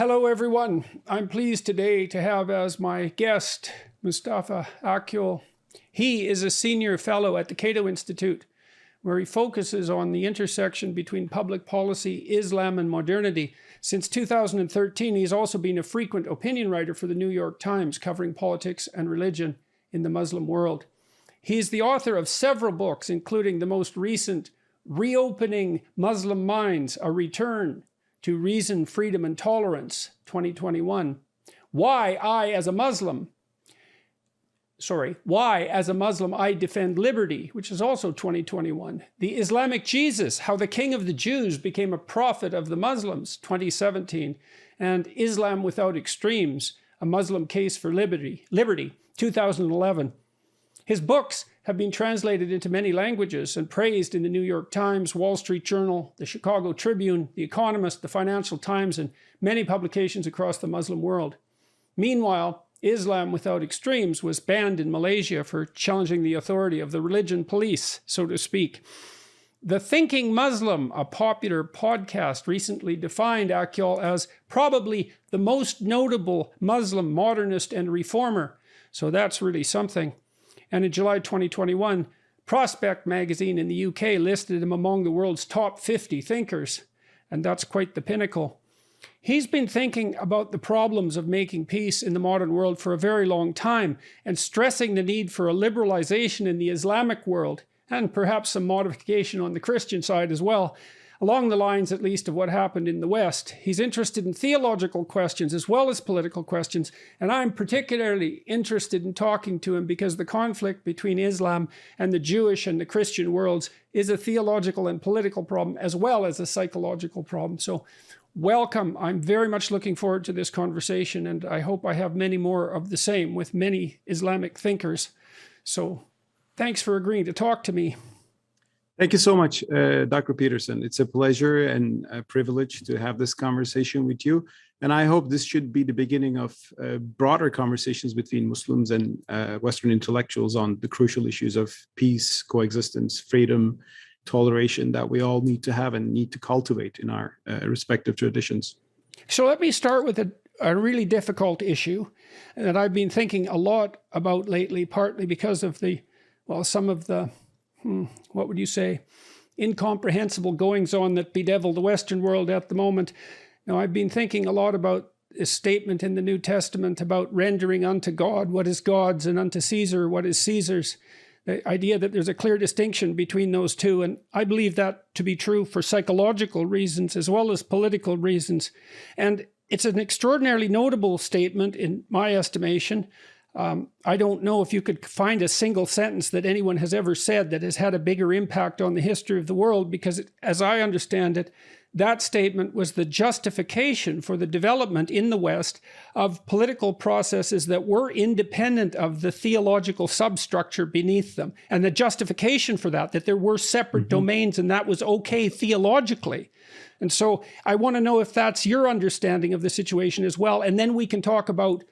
Hello, everyone. I'm pleased today to have as my guest Mustafa Akyol. He is a senior fellow at the Cato Institute, where he focuses on the intersection between public policy, Islam, and modernity. Since 2013, he's also been a frequent opinion writer for the New York Times, covering politics and religion in the Muslim world. He's the author of several books, including the most recent, Reopening Muslim Minds, A Return to Reason, Freedom, and Tolerance, 2021. Why, as a Muslim, I defend liberty, which is also 2021. The Islamic Jesus, How the King of the Jews Became a Prophet of the Muslims, 2017. And Islam Without Extremes, A Muslim Case for Liberty, 2011. His books have been translated into many languages and praised in the New York Times, Wall Street Journal, the Chicago Tribune, The Economist, the Financial Times, and many publications across the Muslim world. Meanwhile, Islam Without Extremes was banned in Malaysia for challenging the authority of the religion police, so to speak. The Thinking Muslim, a popular podcast, recently defined Akyol as probably the most notable Muslim modernist and reformer. So that's really something. And in July 2021, Prospect magazine in the UK listed him among the world's top 50 thinkers. And that's quite the pinnacle. He's been thinking about the problems of making peace in the modern world for a very long time, and stressing the need for a liberalization in the Islamic world, and perhaps some modification on the Christian side as well, along the lines at least of what happened in the West. He's interested in theological questions as well as political questions, and I'm particularly interested in talking to him because the conflict between Islam and the Jewish and the Christian worlds is a theological and political problem as well as a psychological problem. So welcome. I'm very much looking forward to this conversation, and I hope I have many more of the same with many Islamic thinkers. So thanks for agreeing to talk to me. Thank you so much, Dr. Peterson. It's a pleasure and a privilege to have this conversation with you. And I hope this should be the beginning of broader conversations between Muslims and Western intellectuals on the crucial issues of peace, coexistence, freedom, toleration that we all need to have and need to cultivate in our respective traditions. So let me start with a really difficult issue that I've been thinking a lot about lately, partly because of some of the what would you say, incomprehensible goings-on that bedevil the Western world at the moment. Now, I've been thinking a lot about a statement in the New Testament about rendering unto God what is God's and unto Caesar what is Caesar's. The idea that there's a clear distinction between those two, and I believe that to be true for psychological reasons as well as political reasons. And it's an extraordinarily notable statement in my estimation. I don't know if you could find a single sentence that anyone has ever said that has had a bigger impact on the history of the world, because as I understand it, that statement was the justification for the development in the West of political processes that were independent of the theological substructure beneath them. And the justification for that there were separate domains, and that was okay theologically. And so I want to know if that's your understanding of the situation as well. And then we can talk about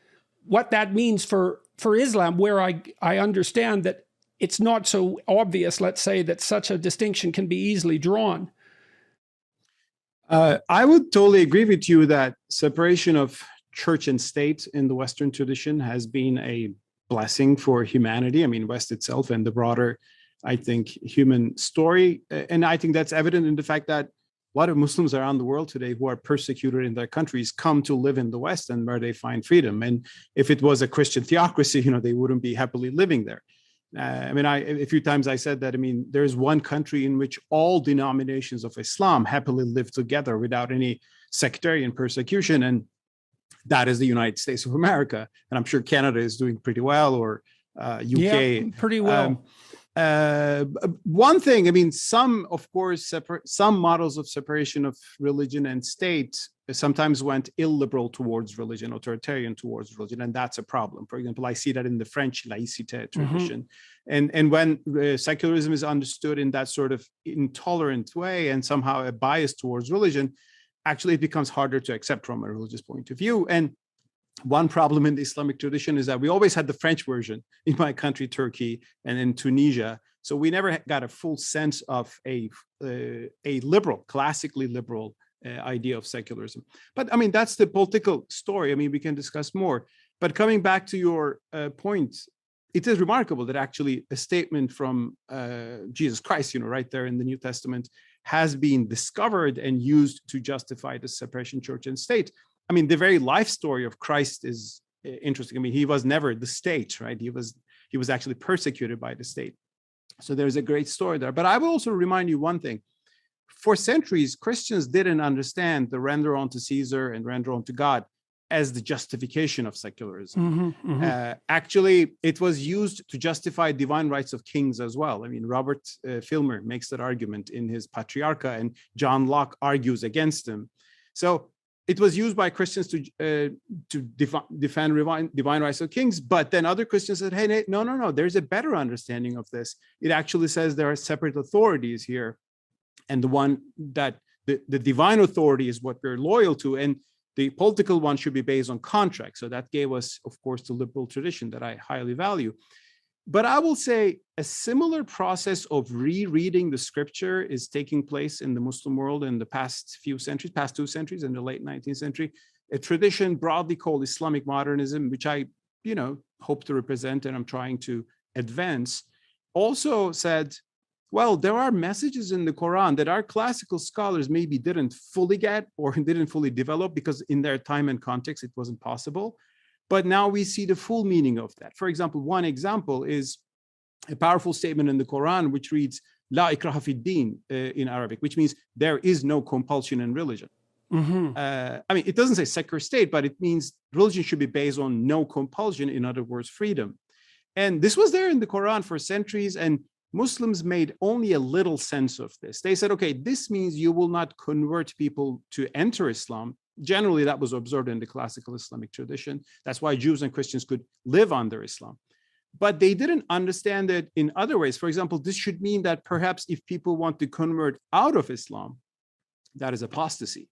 what that means for Islam, where I understand that it's not so obvious, let's say, that such a distinction can be easily drawn. I would totally agree with you that separation of church and state in the Western tradition has been a blessing for humanity. I mean, West itself and the broader, I think, human story. And I think that's evident in the fact that a lot of Muslims around the world today who are persecuted in their countries come to live in the West, and where they find freedom. And if it was a Christian theocracy, they wouldn't be happily living there. A few times I said that, there's one country in which all denominations of Islam happily live together without any sectarian persecution, and that is the United States of America. And I'm sure Canada is doing pretty well, or UK. Yeah, pretty well. One thing, some models of separation of religion and state sometimes went illiberal towards religion, authoritarian towards religion, and that's a problem. For example, I see that in the French laïcité tradition. And when secularism is understood in that sort of intolerant way and somehow a bias towards religion, actually it becomes harder to accept from a religious point of view. And one problem in the Islamic tradition is that we always had the French version in my country, Turkey, and in Tunisia. So we never got a full sense of a liberal, classically liberal idea of secularism. But I mean, that's the political story. I mean, we can discuss more. But coming back to your point, it is remarkable that actually a statement from Jesus Christ, right there in the New Testament, has been discovered and used to justify the separation church and state. I mean, the very life story of Christ is interesting. I mean, he was never the state, right? He was actually persecuted by the state. So there's a great story there. But I will also remind you one thing. For centuries, Christians didn't understand the render unto Caesar and render unto God as the justification of secularism. Actually, it was used to justify divine rights of kings as well. I mean, Robert Filmer makes that argument in his Patriarcha, and John Locke argues against him. So it was used by Christians to defend divine rights of kings, but then other Christians said, hey, no, there's a better understanding of this. It actually says there are separate authorities here, and the one that the divine authority is what we're loyal to, and the political one should be based on contract. So that gave us, of course, the liberal tradition that I highly value. But I will say a similar process of rereading the scripture is taking place in the Muslim world in the past 2 centuries, in the late 19th century, a tradition broadly called Islamic modernism, which I, hope to represent and I'm trying to advance, also said, well, there are messages in the Quran that our classical scholars maybe didn't fully get or didn't fully develop because in their time and context, it wasn't possible. But now we see the full meaning of that. For example, one example is a powerful statement in the Quran, which reads, La ikraha fid din in Arabic, which means there is no compulsion in religion. I mean, it doesn't say secular state, but it means religion should be based on no compulsion, in other words, freedom. And this was there in the Quran for centuries, and Muslims made only a little sense of this. They said, okay, this means you will not convert people to enter Islam. Generally, that was observed in the classical Islamic tradition. That's why Jews and Christians could live under Islam. But they didn't understand it in other ways. For example, this should mean that perhaps if people want to convert out of Islam, that is apostasy.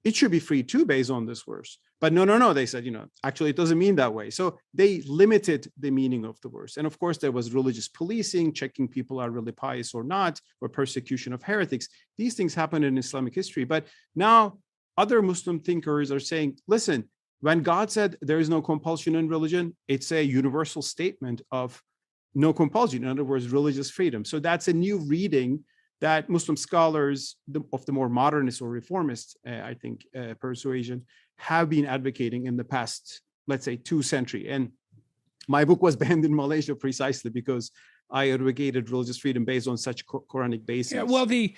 It should be free too, based on this verse. But no, they said, actually, it doesn't mean that way. So they limited the meaning of the verse. And of course, there was religious policing, checking people are really pious or not, or persecution of heretics. These things happened in Islamic history. But now other Muslim thinkers are saying, listen, when God said there is no compulsion in religion, it's a universal statement of no compulsion. In other words, religious freedom. So that's a new reading that Muslim scholars of the more modernist or reformist, persuasion, have been advocating in the past, let's say, 2 centuries. And my book was banned in Malaysia precisely because I advocated religious freedom based on such Quranic basis. Yeah, well, the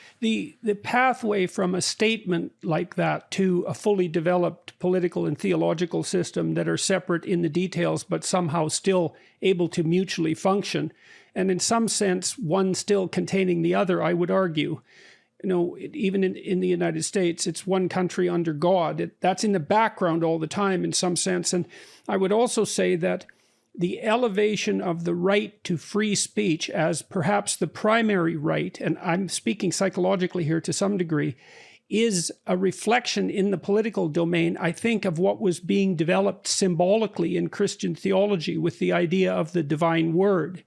pathway from a statement like that to a fully developed political and theological system that are separate in the details, but somehow still able to mutually function, and in some sense, one still containing the other, I would argue. Even in the United States, it's one country under God. That's in the background all the time in some sense. And I would also say that the elevation of the right to free speech as perhaps the primary right, and I'm speaking psychologically here to some degree, is a reflection in the political domain, I think, of what was being developed symbolically in Christian theology with the idea of the divine word.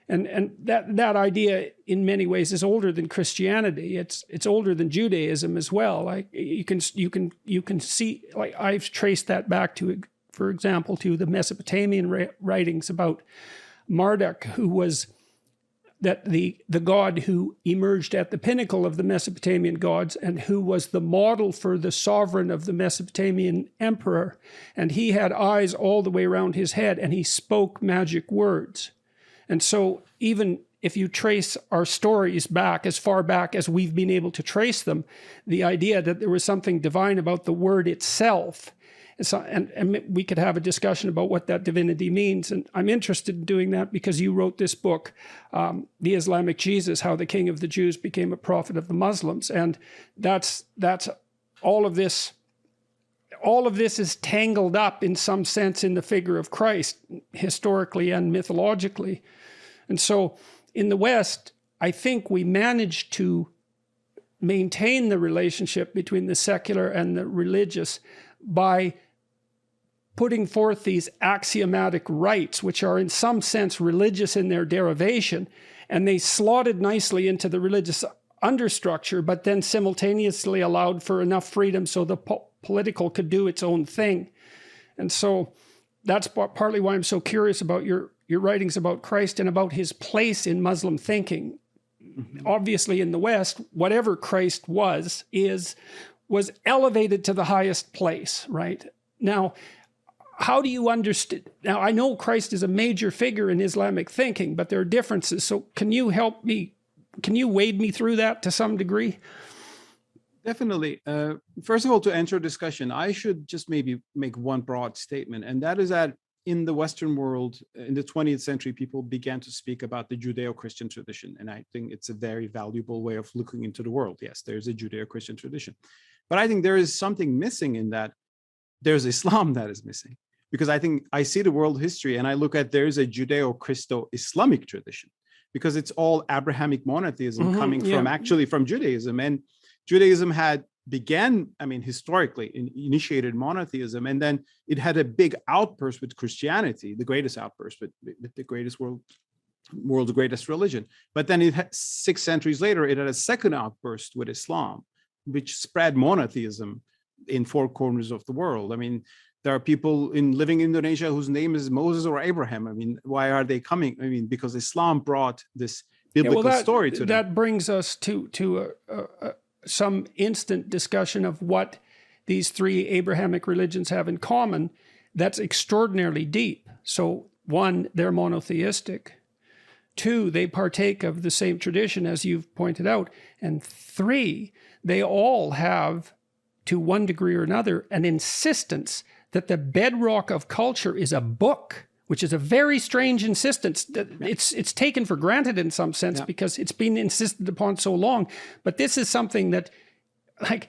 And that idea in many ways is older than Christianity. It's older than Judaism as well. You can see, like, I've traced that back to, for example, to the Mesopotamian writings about Marduk, who was the god who emerged at the pinnacle of the Mesopotamian gods and who was the model for the sovereign of the Mesopotamian emperor. And he had eyes all the way around his head, and he spoke magic words. And so even if you trace our stories back as far back as we've been able to trace them, the idea that there was something divine about the word itself, and we could have a discussion about what that divinity means. And I'm interested in doing that because you wrote this book, The Islamic Jesus, How the King of the Jews Became a Prophet of the Muslims. And that's all of this. All of this is tangled up in some sense in the figure of Christ, historically and mythologically. And so in the West, I think we managed to maintain the relationship between the secular and the religious by putting forth these axiomatic rights, which are in some sense religious in their derivation, and they slotted nicely into the religious understructure, but then simultaneously allowed for enough freedom so the political could do its own thing. And so that's partly why I'm so curious about your writings about Christ and about his place in Muslim thinking. Obviously in the West, whatever Christ was elevated to the highest place, right? Now, how do you understand? Now, I know Christ is a major figure in Islamic thinking, but there are differences. So can you help me? Can you wade me through that to some degree? Definitely. First of all, to enter discussion, I should just maybe make one broad statement, and that is that in the Western world, in the 20th century, people began to speak about the Judeo-Christian tradition. And I think it's a very valuable way of looking into the world. Yes, there's a Judeo-Christian tradition. But I think there is something missing in that. There's Islam that is missing. Because I think I see the world history and I look at there's a Judeo-Christo-Islamic tradition. Because it's all Abrahamic monotheism coming from actually from Judaism. And Judaism began, I mean, historically initiated monotheism, and then it had a big outburst with Christianity, the greatest outburst with the greatest world's greatest religion. But then 6 centuries later, it had a second outburst with Islam, which spread monotheism in 4 corners of the world. I mean, there are people living in Indonesia whose name is Moses or Abraham. I mean, why are they coming? I mean, because Islam brought this biblical story to them. That brings us to some instant discussion of what these 3 Abrahamic religions have in common. That's extraordinarily deep. So 1, they're monotheistic. 2, they partake of the same tradition as you've pointed out. And 3, they all have, to one degree or another, an insistence that the bedrock of culture is a book, which is a very strange insistence. It's taken for granted in some sense because it's been insisted upon so long. But this is something that, like,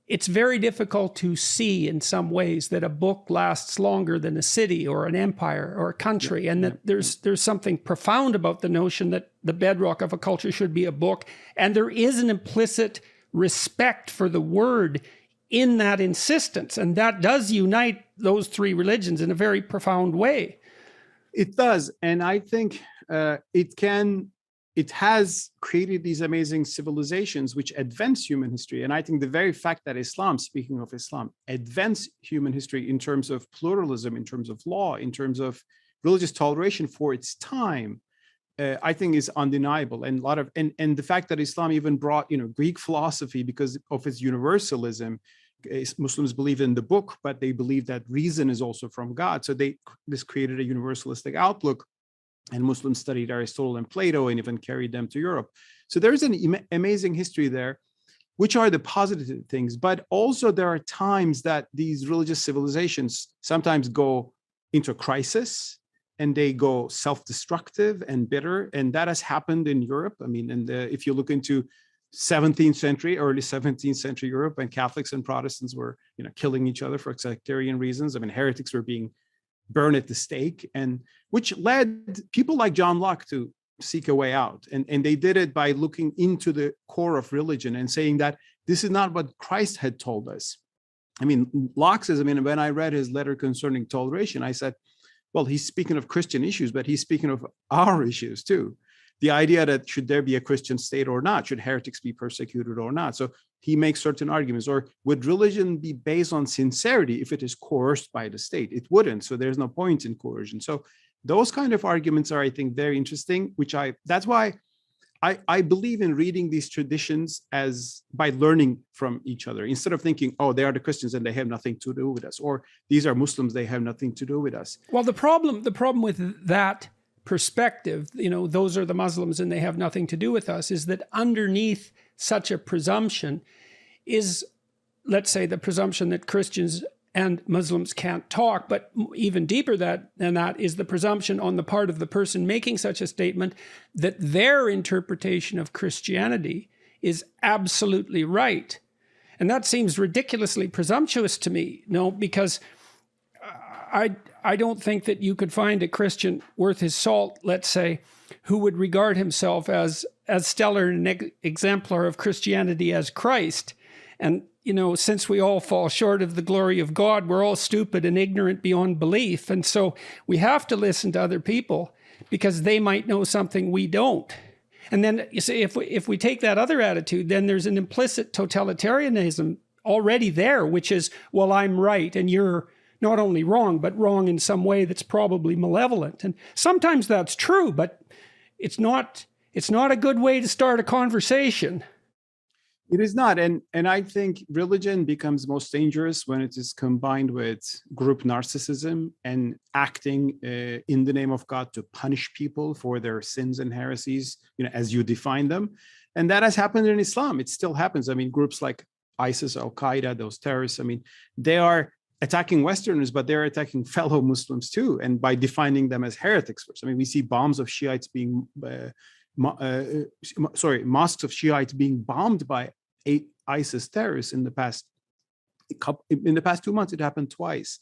it's very difficult to see in some ways that a book lasts longer than a city or an empire or a country, and that there's something profound about the notion that the bedrock of a culture should be a book, and there is an implicit respect for the word in that insistence, and that does unite those 3 religions in a very profound way. It does, and I think it has created these amazing civilizations which advance human history. And I think the very fact that Islam, speaking of Islam, advanced human history in terms of pluralism, in terms of law, in terms of religious toleration for its time, I think is undeniable. And and the fact that Islam even brought, Greek philosophy because of its universalism. Muslims believe in the book, but they believe that reason is also from God. So this created a universalistic outlook, and Muslims studied Aristotle and Plato and even carried them to Europe. So there's an amazing history there, which are the positive things. But also there are times that these religious civilizations sometimes go into crisis and they go self-destructive and bitter. And that has happened in Europe. I mean, if you look into 17th century, early 17th century Europe, and Catholics and Protestants were, killing each other for sectarian reasons. I mean, heretics were being burned at the stake, and which led people like John Locke to seek a way out. And they did it by looking into the core of religion and saying that this is not what Christ had told us. I mean, Locke says, when I read his letter concerning toleration, I said, well, he's speaking of Christian issues, but he's speaking of our issues too. The idea that should there be a Christian state or not? Should heretics be persecuted or not? So he makes certain arguments. Or would religion be based on sincerity if it is coerced by the state? It wouldn't. So there's no point in coercion. So those kind of arguments are, I think, very interesting, that's why I believe in reading these traditions by learning from each other, instead of thinking, oh, they are the Christians and they have nothing to do with us, or these are Muslims, they have nothing to do with us. Well, the problem with that perspective, those are the Muslims and they have nothing to do with us, is that underneath such a presumption is, let's say, the presumption that Christians and Muslims can't talk, but even deeper than that is the presumption on the part of the person making such a statement that their interpretation of Christianity is absolutely right. And that seems ridiculously presumptuous to me, because I don't think that you could find a Christian worth his salt, let's say, who would regard himself as stellar and exemplar of Christianity as Christ. And, since we all fall short of the glory of God, we're all stupid and ignorant beyond belief. And so we have to listen to other people because they might know something we don't. And then you see, if we take that other attitude, then there's an implicit totalitarianism already there, which is, well, I'm right and you're not only wrong, but wrong in some way that's probably malevolent. And sometimes that's true, but it's not a good way to start a conversation. It is not. And I think religion becomes most dangerous when it is combined with group narcissism and acting in the name of God to punish people for their sins and heresies, as you define them. And that has happened in Islam. It still happens. I mean, groups like ISIS, Al-Qaeda, those terrorists, I mean, they are attacking Westerners, but they're attacking fellow Muslims too. And by defining them as heretics first. I mean, we see bombs of Shiites being, mosques of Shiites being bombed by ISIS terrorists in the past 2 months. It happened twice.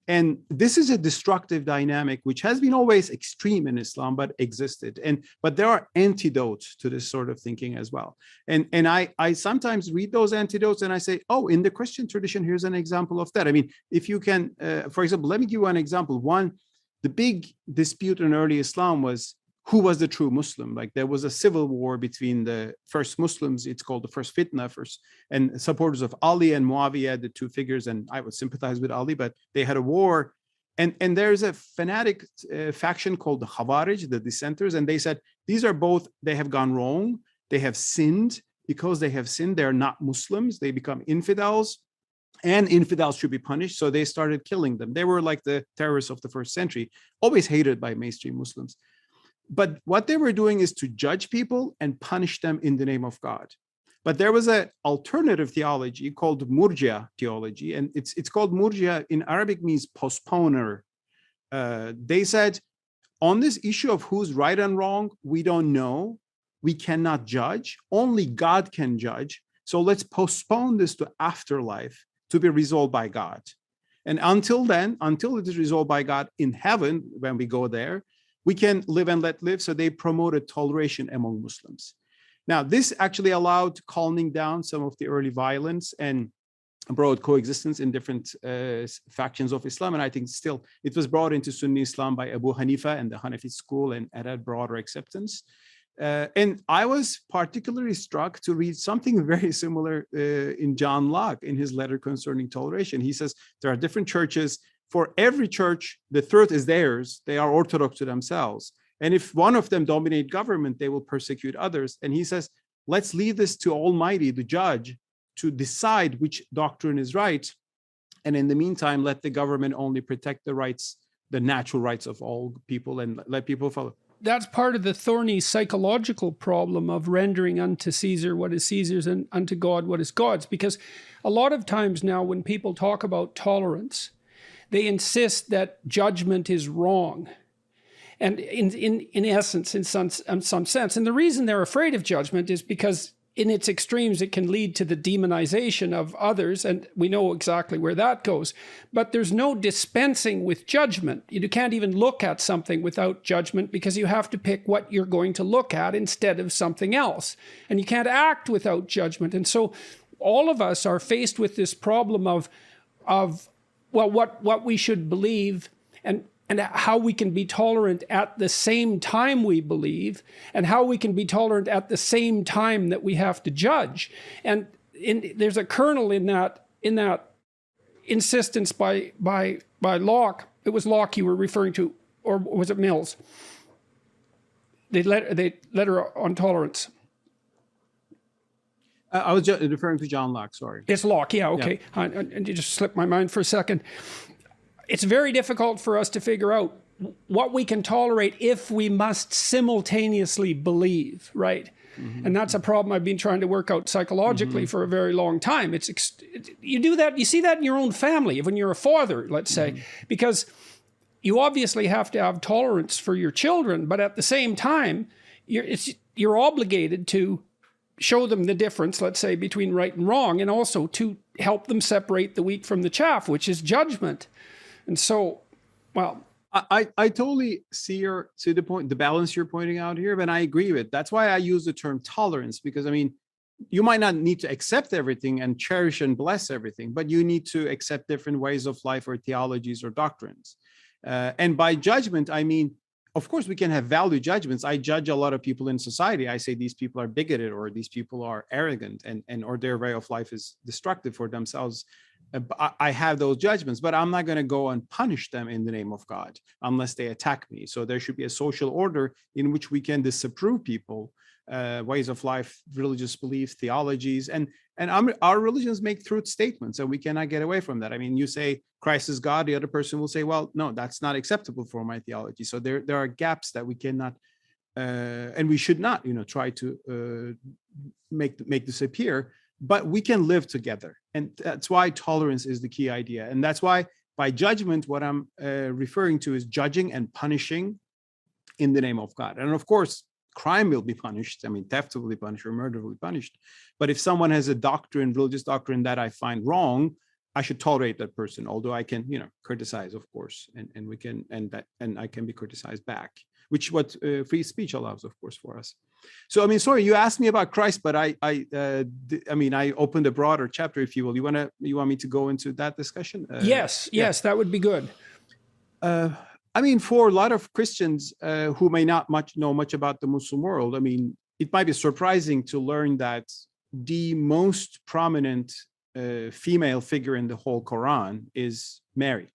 And this is a destructive dynamic, which has been always extreme in Islam, but existed. But there are antidotes to this sort of thinking as well. And I sometimes read those antidotes and I say, oh, in the Christian tradition, here's an example of that. I mean, if you can, for example, let me give you an example. One, the big dispute in early Islam was who was the true Muslim. Like there was a civil war between the first Muslims, it's called the first fitna, and supporters of Ali and Muawiyah, the two figures, and I would sympathize with Ali, but they had a war. And there's a fanatic faction called the Khawarij, the dissenters, and they said, they have gone wrong, they have sinned. Because they have sinned, they're not Muslims, they become infidels, and infidels should be punished. So they started killing them. They were like the terrorists of the first century, always hated by mainstream Muslims. But what they were doing is to judge people and punish them in the name of God. But there was an alternative theology called Murjia theology, and it's called Murjia in Arabic means postponer. They said, on this issue of who's right and wrong, we don't know. We cannot judge. Only God can judge. So let's postpone this to afterlife to be resolved by God. And until then, until it is resolved by God in heaven, when we go there, we can live and let live. So they promoted toleration among Muslims. Now, this actually allowed calming down some of the early violence and brought coexistence in different factions of Islam. And I think still it was brought into Sunni Islam by Abu Hanifa and the Hanafi school and had broader acceptance. And I was particularly struck to read something very similar in John Locke in his letter concerning toleration. He says there are different churches. For every church, the truth is theirs. They are orthodox to themselves. And if one of them dominate government, they will persecute others. And he says, let's leave this to Almighty, the judge, to decide which doctrine is right. And in the meantime, let the government only protect the rights, the natural rights of all people, and let people follow. That's part of the thorny psychological problem of rendering unto Caesar what is Caesar's and unto God what is God's. Because a lot of times now when people talk about tolerance, they insist that judgment is wrong. And in essence, in some sense. And the reason they're afraid of judgment is because in its extremes, it can lead to the demonization of others. And we know exactly where that goes. But there's no dispensing with judgment. You can't even look at something without judgment because you have to pick what you're going to look at instead of something else. And you can't act without judgment. And so all of us are faced with this problem of what we should believe and how we can be tolerant at the same time we believe, and how we can be tolerant at the same time that we have to judge. And there's a kernel in that insistence by Locke. It was Locke you were referring to, or was it Mills? They letter on tolerance. I was referring to John Locke, sorry. It's Locke, yeah, okay. Yeah. And you just slipped my mind for a second. It's very difficult for us to figure out what we can tolerate if we must simultaneously believe, right? Mm-hmm. And that's a problem I've been trying to work out psychologically for a very long time. You do that, you see that in your own family, when you're a father, let's say, because you obviously have to have tolerance for your children, but at the same time, you're obligated to show them the difference, let's say, between right and wrong, and also to help them separate the wheat from the chaff, which is judgment. And so, well, I totally see the point, the balance you're pointing out here, but I agree with it. That's why I use the term tolerance, because I mean, you might not need to accept everything and cherish and bless everything, but you need to accept different ways of life or theologies or doctrines. And by judgment, I mean, of course, we can have value judgments. I judge a lot of people in society. I say these people are bigoted, or these people are arrogant, and or their way of life is destructive for themselves. I have those judgments, but I'm not going to go and punish them in the name of God unless they attack me. So there should be a social order in which we can disapprove people, ways of life, religious beliefs, theologies, and our religions make truth statements, and we cannot get away from that. I mean, you say Christ is God, the other person will say, well, no, that's not acceptable for my theology. So there are gaps that we cannot, and we should not, try to make disappear. But we can live together, and that's why tolerance is the key idea. And that's why by judgment, what I'm referring to is judging and punishing in the name of God. And of course, crime will be punished. I mean, theft will be punished, or murder will be punished. But if someone has a doctrine, religious doctrine that I find wrong, I should tolerate that person. Although I can, criticize, of course, and we can, and I can be criticized back, which what free speech allows, of course, for us. So, I mean, sorry, you asked me about Christ, but I opened a broader chapter, if you will. You want me to go into that discussion? Yes, that would be good. I mean, for a lot of Christians who may not know much about the Muslim world, I mean, it might be surprising to learn that the most prominent female figure in the whole Quran is Mary.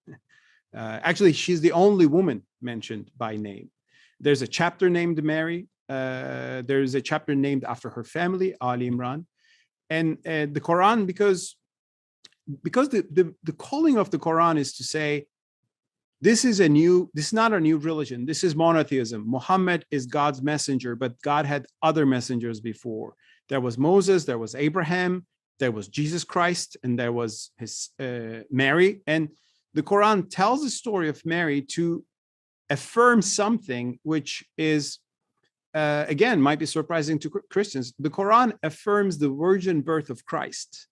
Actually, she's the only woman mentioned by name. There's a chapter named Mary. There's a chapter named after her family, Ali Imran. And the Quran, because the calling of the Quran is to say, this is not a new religion. This is monotheism. Muhammad is God's messenger, but God had other messengers before. There was Moses, there was Abraham, there was Jesus Christ, and there was his Mary. And the Quran tells the story of Mary to affirm something which is, again, might be surprising to Christians. The Quran affirms the virgin birth of Christ,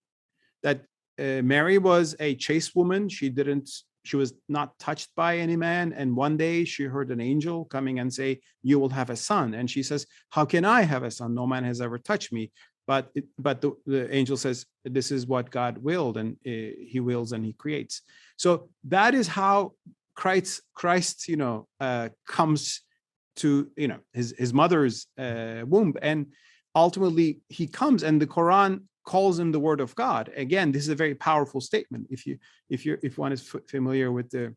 that Mary was a chaste woman. She was not touched by any man. And one day she heard an angel coming and say, you will have a son. And she says, how can I have a son? No man has ever touched me. But the angel says, this is what God willed, and he wills and he creates. So that is how Christ comes to, his mother's womb. And ultimately he comes, and the Quran calls him the word of God. Again, this is a very powerful statement if one is familiar with the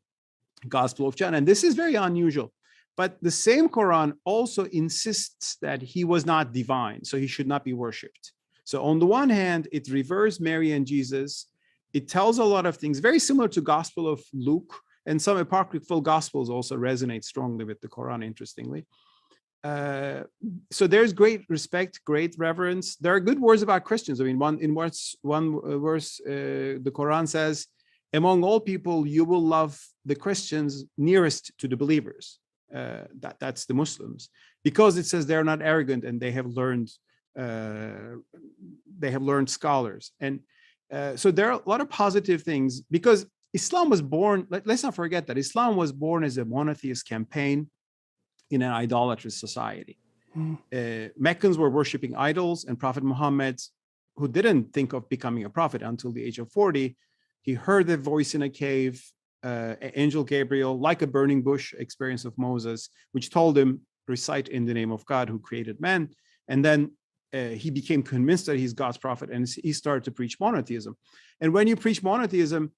Gospel of John. And this is very unusual. But the same Quran also insists that he was not divine, so he should not be worshipped. So on the one hand, it reveres Mary and Jesus. It tells a lot of things, very similar to Gospel of Luke, and some apocryphal Gospels also resonate strongly with the Quran, interestingly. So there's great respect, great reverence. There are good words about Christians. I mean, one verse, the Quran says, among all people, you will love the Christians nearest to the believers. That's the Muslims, because it says they're not arrogant and they have learned scholars. And so there are a lot of positive things, because Islam was born, let's not forget that Islam was born as a monotheist campaign in an idolatrous society. Meccans were worshiping idols, and Prophet Muhammad, who didn't think of becoming a prophet until the age of 40, he heard a voice in a cave, angel Gabriel, like a burning bush experience of Moses, which told him, recite in the name of God who created man. And then he became convinced that he's God's prophet, and he started to preach monotheism. And when you preach monotheism,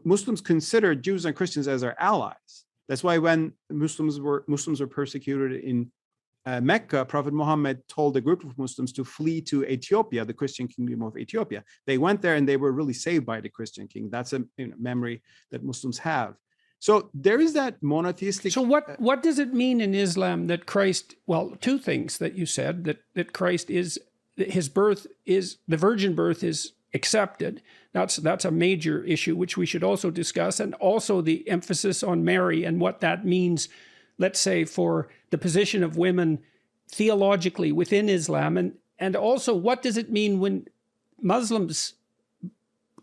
Muslims consider Jews and Christians as their allies. That's why when Muslims were persecuted in Mecca, Prophet Muhammad told a group of Muslims to flee to Ethiopia, the Christian kingdom of Ethiopia. They went there and they were really saved by the Christian king. That's a memory that Muslims have. So there is that monotheistic. So what does it mean in Islam that Christ? Well, two things that you said, that Christ is, his birth is, the virgin birth is accepted. That's a major issue which we should also discuss, and also the emphasis on Mary and what that means, let's say, for the position of women theologically within Islam, and also what does it mean when Muslims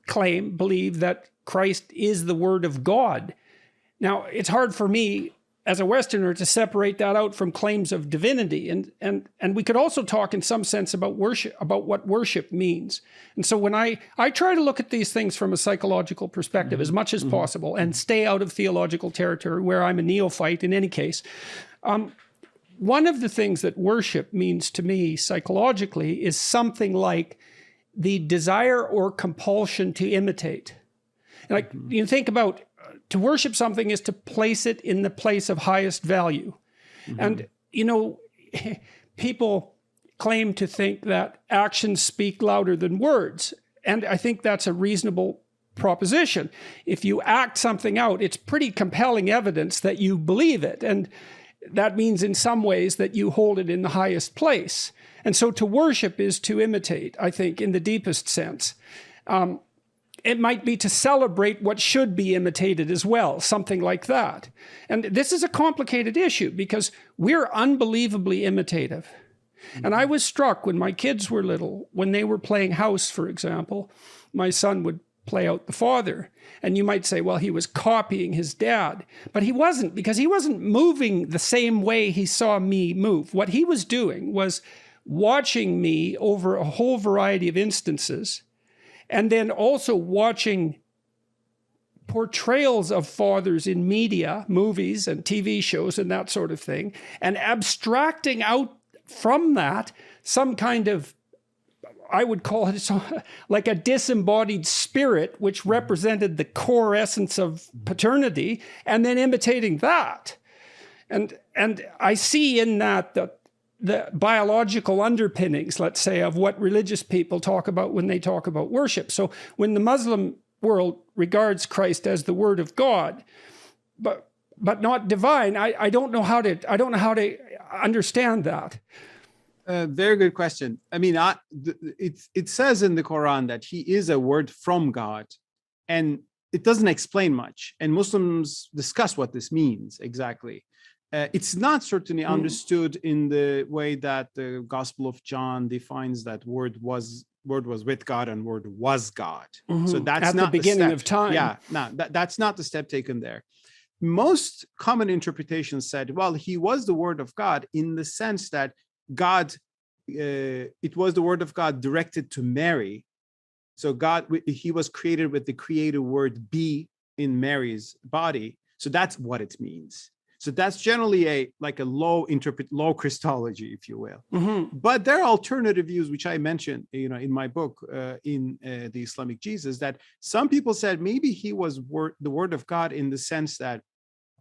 believe that Christ is the word of God. Now, it's hard for me as a Westerner to separate that out from claims of divinity. And we could also talk in some sense about worship, about what worship means. And so when I try to look at these things from a psychological perspective as much as possible and stay out of theological territory where I'm a neophyte in any case, one of the things that worship means to me psychologically is something like the desire or compulsion to imitate. Like you think about, to worship something is to place it in the place of highest value. And, you know, people claim to think that actions speak louder than words. And I think that's a reasonable proposition. If you act something out, it's pretty compelling evidence that you believe it. And that means in some ways that you hold it in the highest place. And so to worship is to imitate, I think, in the deepest sense. It might be to celebrate what should be imitated as well, something like that. And this is a complicated issue because we're unbelievably imitative. And I was struck when my kids were little, when they were playing house, for example, my son would play out the father. And you might say, well, he was copying his dad. But he wasn't, because he wasn't moving the same way he saw me move. What he was doing was watching me over a whole variety of instances, and then also watching portrayals of fathers in media, movies and TV shows and that sort of thing, and abstracting out from that some kind of, I would call it like a disembodied spirit, which represented the core essence of paternity, and then imitating that. And I see in that the biological underpinnings, let's say, of what religious people talk about when they talk about worship. So when the Muslim world regards Christ as the Word of God, but not divine, I don't know how to understand that. Very good question. I mean, it says in the Quran that he is a word from God, and it doesn't explain much. And Muslims discuss what this means exactly. It's not certainly understood in the way that the Gospel of John defines that word was with God and word was God. So that's at not the beginning step. of time. Yeah, no, that's not the step taken there. Most common interpretations said, well, he was the word of God in the sense that God, it was the word of God directed to Mary. So he was created with the creative word be in Mary's body. So that's what it means. So that's generally a low Christology, if you will. But there are alternative views, which I mentioned, in my book, in the Islamic Jesus, that some people said maybe he was the word of God in the sense that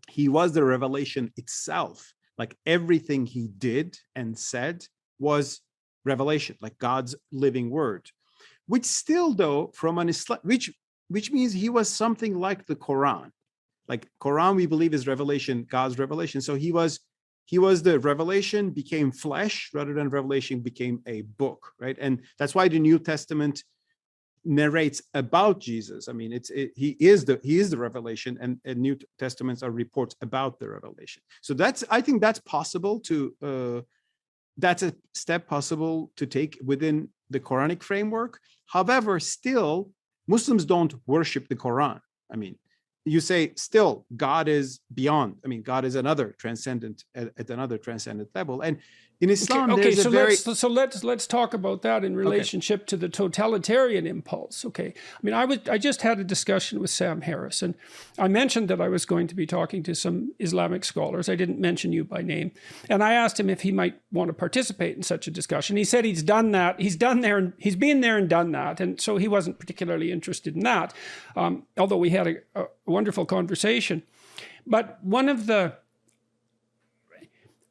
he was the revelation itself. Like everything he did and said was revelation, like God's living word, which still, though, from an Islam, which means he was something like the Quran. Like Quran, we believe is revelation, God's revelation. So he was the revelation became flesh rather than revelation became a book, right? And that's why the New Testament narrates about Jesus. I mean, he is the revelation, and New Testaments are reports about the revelation. So I think that's possible that's a step possible to take within the Quranic framework. However, still, Muslims don't worship the Quran. I mean, you say still God is beyond. I mean, God is another transcendent at another transcendent level. And in Islam, let's talk about that in relationship to the totalitarian impulse. Okay, I mean, I just had a discussion with Sam Harris, and I mentioned that I was going to be talking to some Islamic scholars. I didn't mention you by name, and I asked him if he might want to participate in such a discussion. He said he's done that. He's been there and done that, and so he wasn't particularly interested in that. Although we had a wonderful conversation, but one of the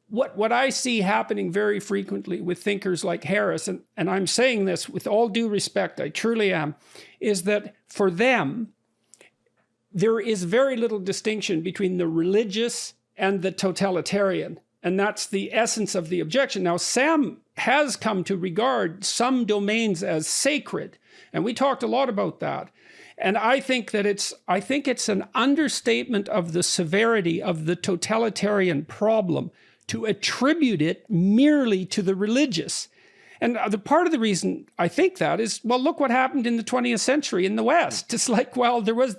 what I see happening very frequently with thinkers like Harris, and I'm saying this with all due respect, I truly am, is that for them, there is very little distinction between the religious and the totalitarian. And that's the essence of the objection. Now, Sam has come to regard some domains as sacred, and we talked a lot about that. And I think it's an understatement of the severity of the totalitarian problem to attribute it merely to the religious. And the part of the reason I think that is, well, look what happened in the 20th century in the West. It's like, well, there was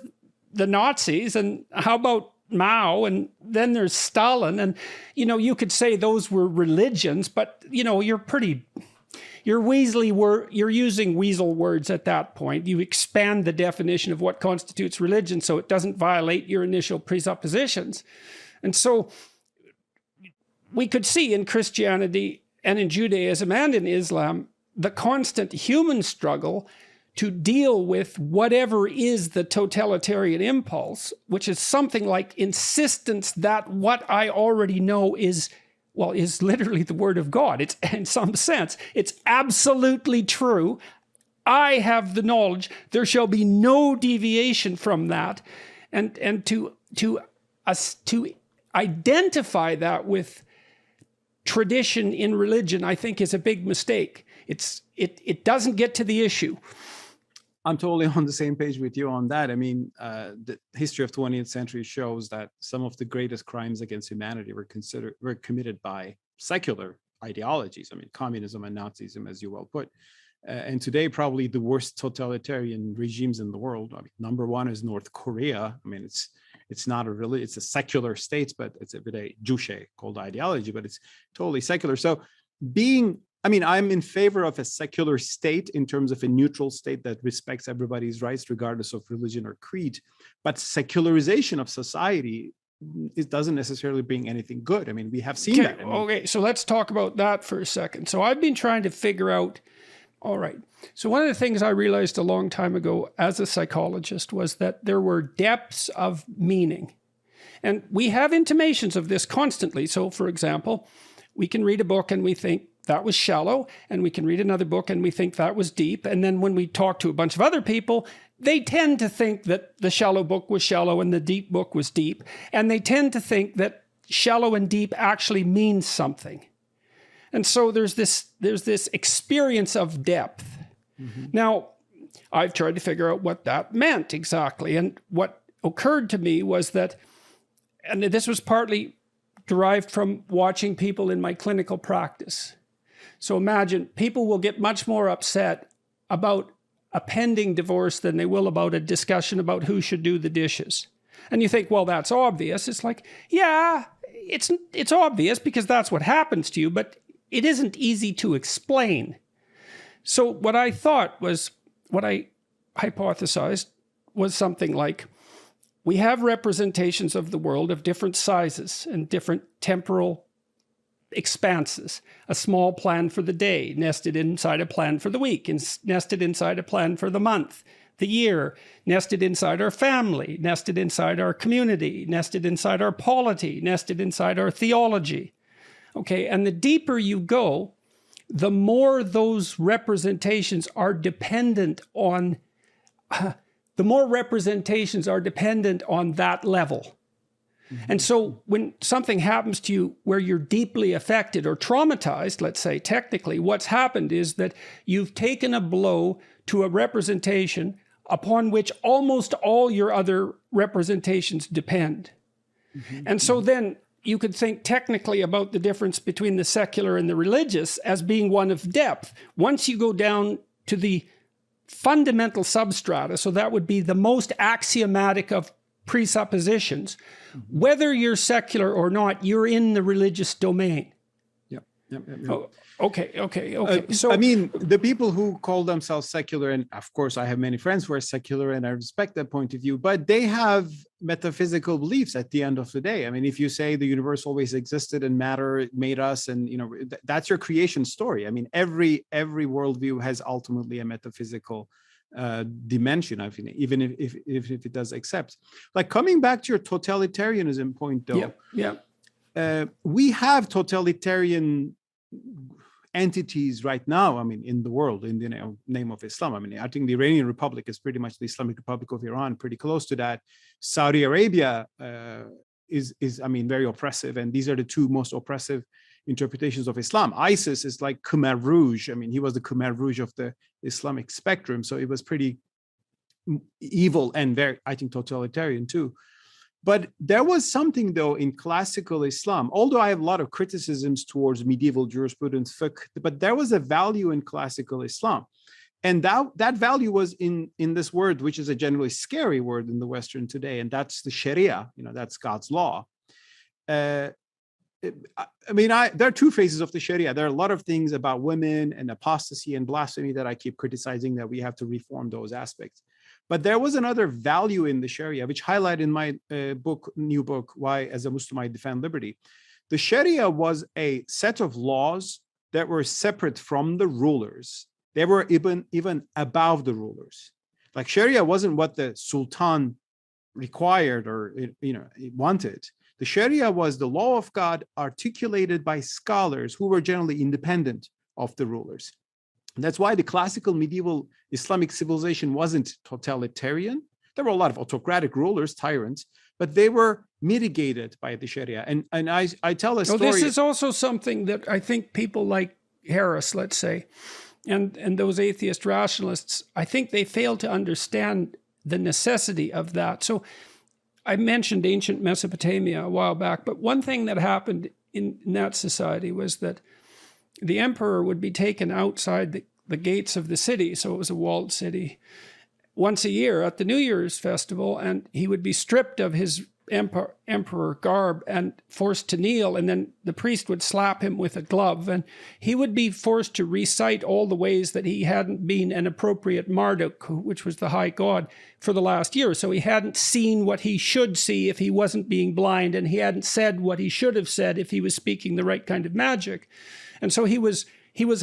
the Nazis, and how about Mao, and then there's Stalin. And, you could say those were religions, but, you're using weasel words at that point. You expand the definition of what constitutes religion so it doesn't violate your initial presuppositions. And so we could see in Christianity and in Judaism and in Islam the constant human struggle to deal with whatever is the totalitarian impulse, which is something like insistence that what I already know is literally the word of God. It's, in some sense, it's absolutely true. I have the knowledge. There shall be no deviation from that. And to identify that with tradition in religion, I think, is a big mistake. It doesn't get to the issue. I'm totally on the same page with you on that. I mean, the history of 20th century shows that some of the greatest crimes against humanity were committed by secular ideologies. I mean, communism and Nazism, as you well put. And today, probably the worst totalitarian regimes in the world. I mean, number one is North Korea. I mean, it's not it's a secular state, but it's a bit a Juche called ideology, but it's totally secular. So I'm in favor of a secular state in terms of a neutral state that respects everybody's rights, regardless of religion or creed. But secularization of society, it doesn't necessarily bring anything good. I mean, we have seen that. Okay, so let's talk about that for a second. So I've been trying to figure out, all right. So one of the things I realized a long time ago as a psychologist was that there were depths of meaning. And we have intimations of this constantly. So, for example, we can read a book and we think, that was shallow, and we can read another book and we think that was deep. And then when we talk to a bunch of other people, they tend to think that the shallow book was shallow and the deep book was deep. And they tend to think that shallow and deep actually means something. And so there's this experience of depth. Mm-hmm. Now, I've tried to figure out what that meant exactly. And what occurred to me was that, and this was partly derived from watching people in my clinical practice. So imagine people will get much more upset about a pending divorce than they will about a discussion about who should do the dishes. And you think, well, that's obvious. It's like, yeah, it's obvious because that's what happens to you, but it isn't easy to explain. So what I hypothesized was something like, we have representations of the world of different sizes and different temporal expanses. A small plan for the day, nested inside a plan for the week, nested inside a plan for the month, the year, nested inside our family, nested inside our community, nested inside our polity, nested inside our theology. Okay, and the deeper you go, the more those representations are dependent on that level. Mm-hmm. And so when something happens to you where you're deeply affected or traumatized, let's say technically, what's happened is that you've taken a blow to a representation upon which almost all your other representations depend. Mm-hmm. And so then you could think technically about the difference between the secular and the religious as being one of depth. Once you go down to the fundamental substrata, so that would be the most axiomatic of presuppositions, whether you're secular or not, you're in the religious domain. Yep. Oh, okay. So I mean, the people who call themselves secular, and of course I have many friends who are secular and I respect that point of view, but they have metaphysical beliefs at the end of the day. I mean, if you say the universe always existed and matter made us, and that's your creation story. I mean, every worldview has ultimately a metaphysical dimension, I think, even if it does accept. Like, coming back to your totalitarianism point, though, we have totalitarian entities right now, I mean, in the world, in the name of Islam. I mean, I think the Iranian Republic is pretty much the Islamic Republic of Iran, pretty close to that. Saudi Arabia is I mean, very oppressive, and these are the two most oppressive interpretations of Islam. ISIS is like Khmer Rouge. I mean, he was the Khmer Rouge of the Islamic spectrum, so it was pretty evil and very, I think, totalitarian too. But there was something, though, in classical Islam, although I have a lot of criticisms towards medieval jurisprudence, fiqh, but there was a value in classical Islam. And that value was in this word, which is a generally scary word in the Western today, and that's the Sharia. That's God's law. There are two phases of the Sharia. There are a lot of things about women and apostasy and blasphemy that I keep criticizing, that we have to reform those aspects. But there was another value in the Sharia, which highlighted in my new book, Why as a Muslim I Defend Liberty. The Sharia was a set of laws that were separate from the rulers. They were even above the rulers. Like Sharia wasn't what the Sultan required or wanted. The Sharia was the law of God articulated by scholars who were generally independent of the rulers. And that's why the classical medieval Islamic civilization wasn't totalitarian. There were a lot of autocratic rulers, tyrants, but they were mitigated by the Sharia. And I tell a story. This is also something that I think people like Harris, let's say, and those atheist rationalists, I think they fail to understand the necessity of that. So I mentioned ancient Mesopotamia a while back, but one thing that happened in that society was that the emperor would be taken outside the gates of the city, so it was a walled city, once a year at the New Year's festival, and he would be stripped of his emperor garb and forced to kneel, and then the priest would slap him with a glove, and he would be forced to recite all the ways that he hadn't been an appropriate Marduk, which was the high god, for the last year. So he hadn't seen what he should see if he wasn't being blind, and he hadn't said what he should have said if he was speaking the right kind of magic. And so he was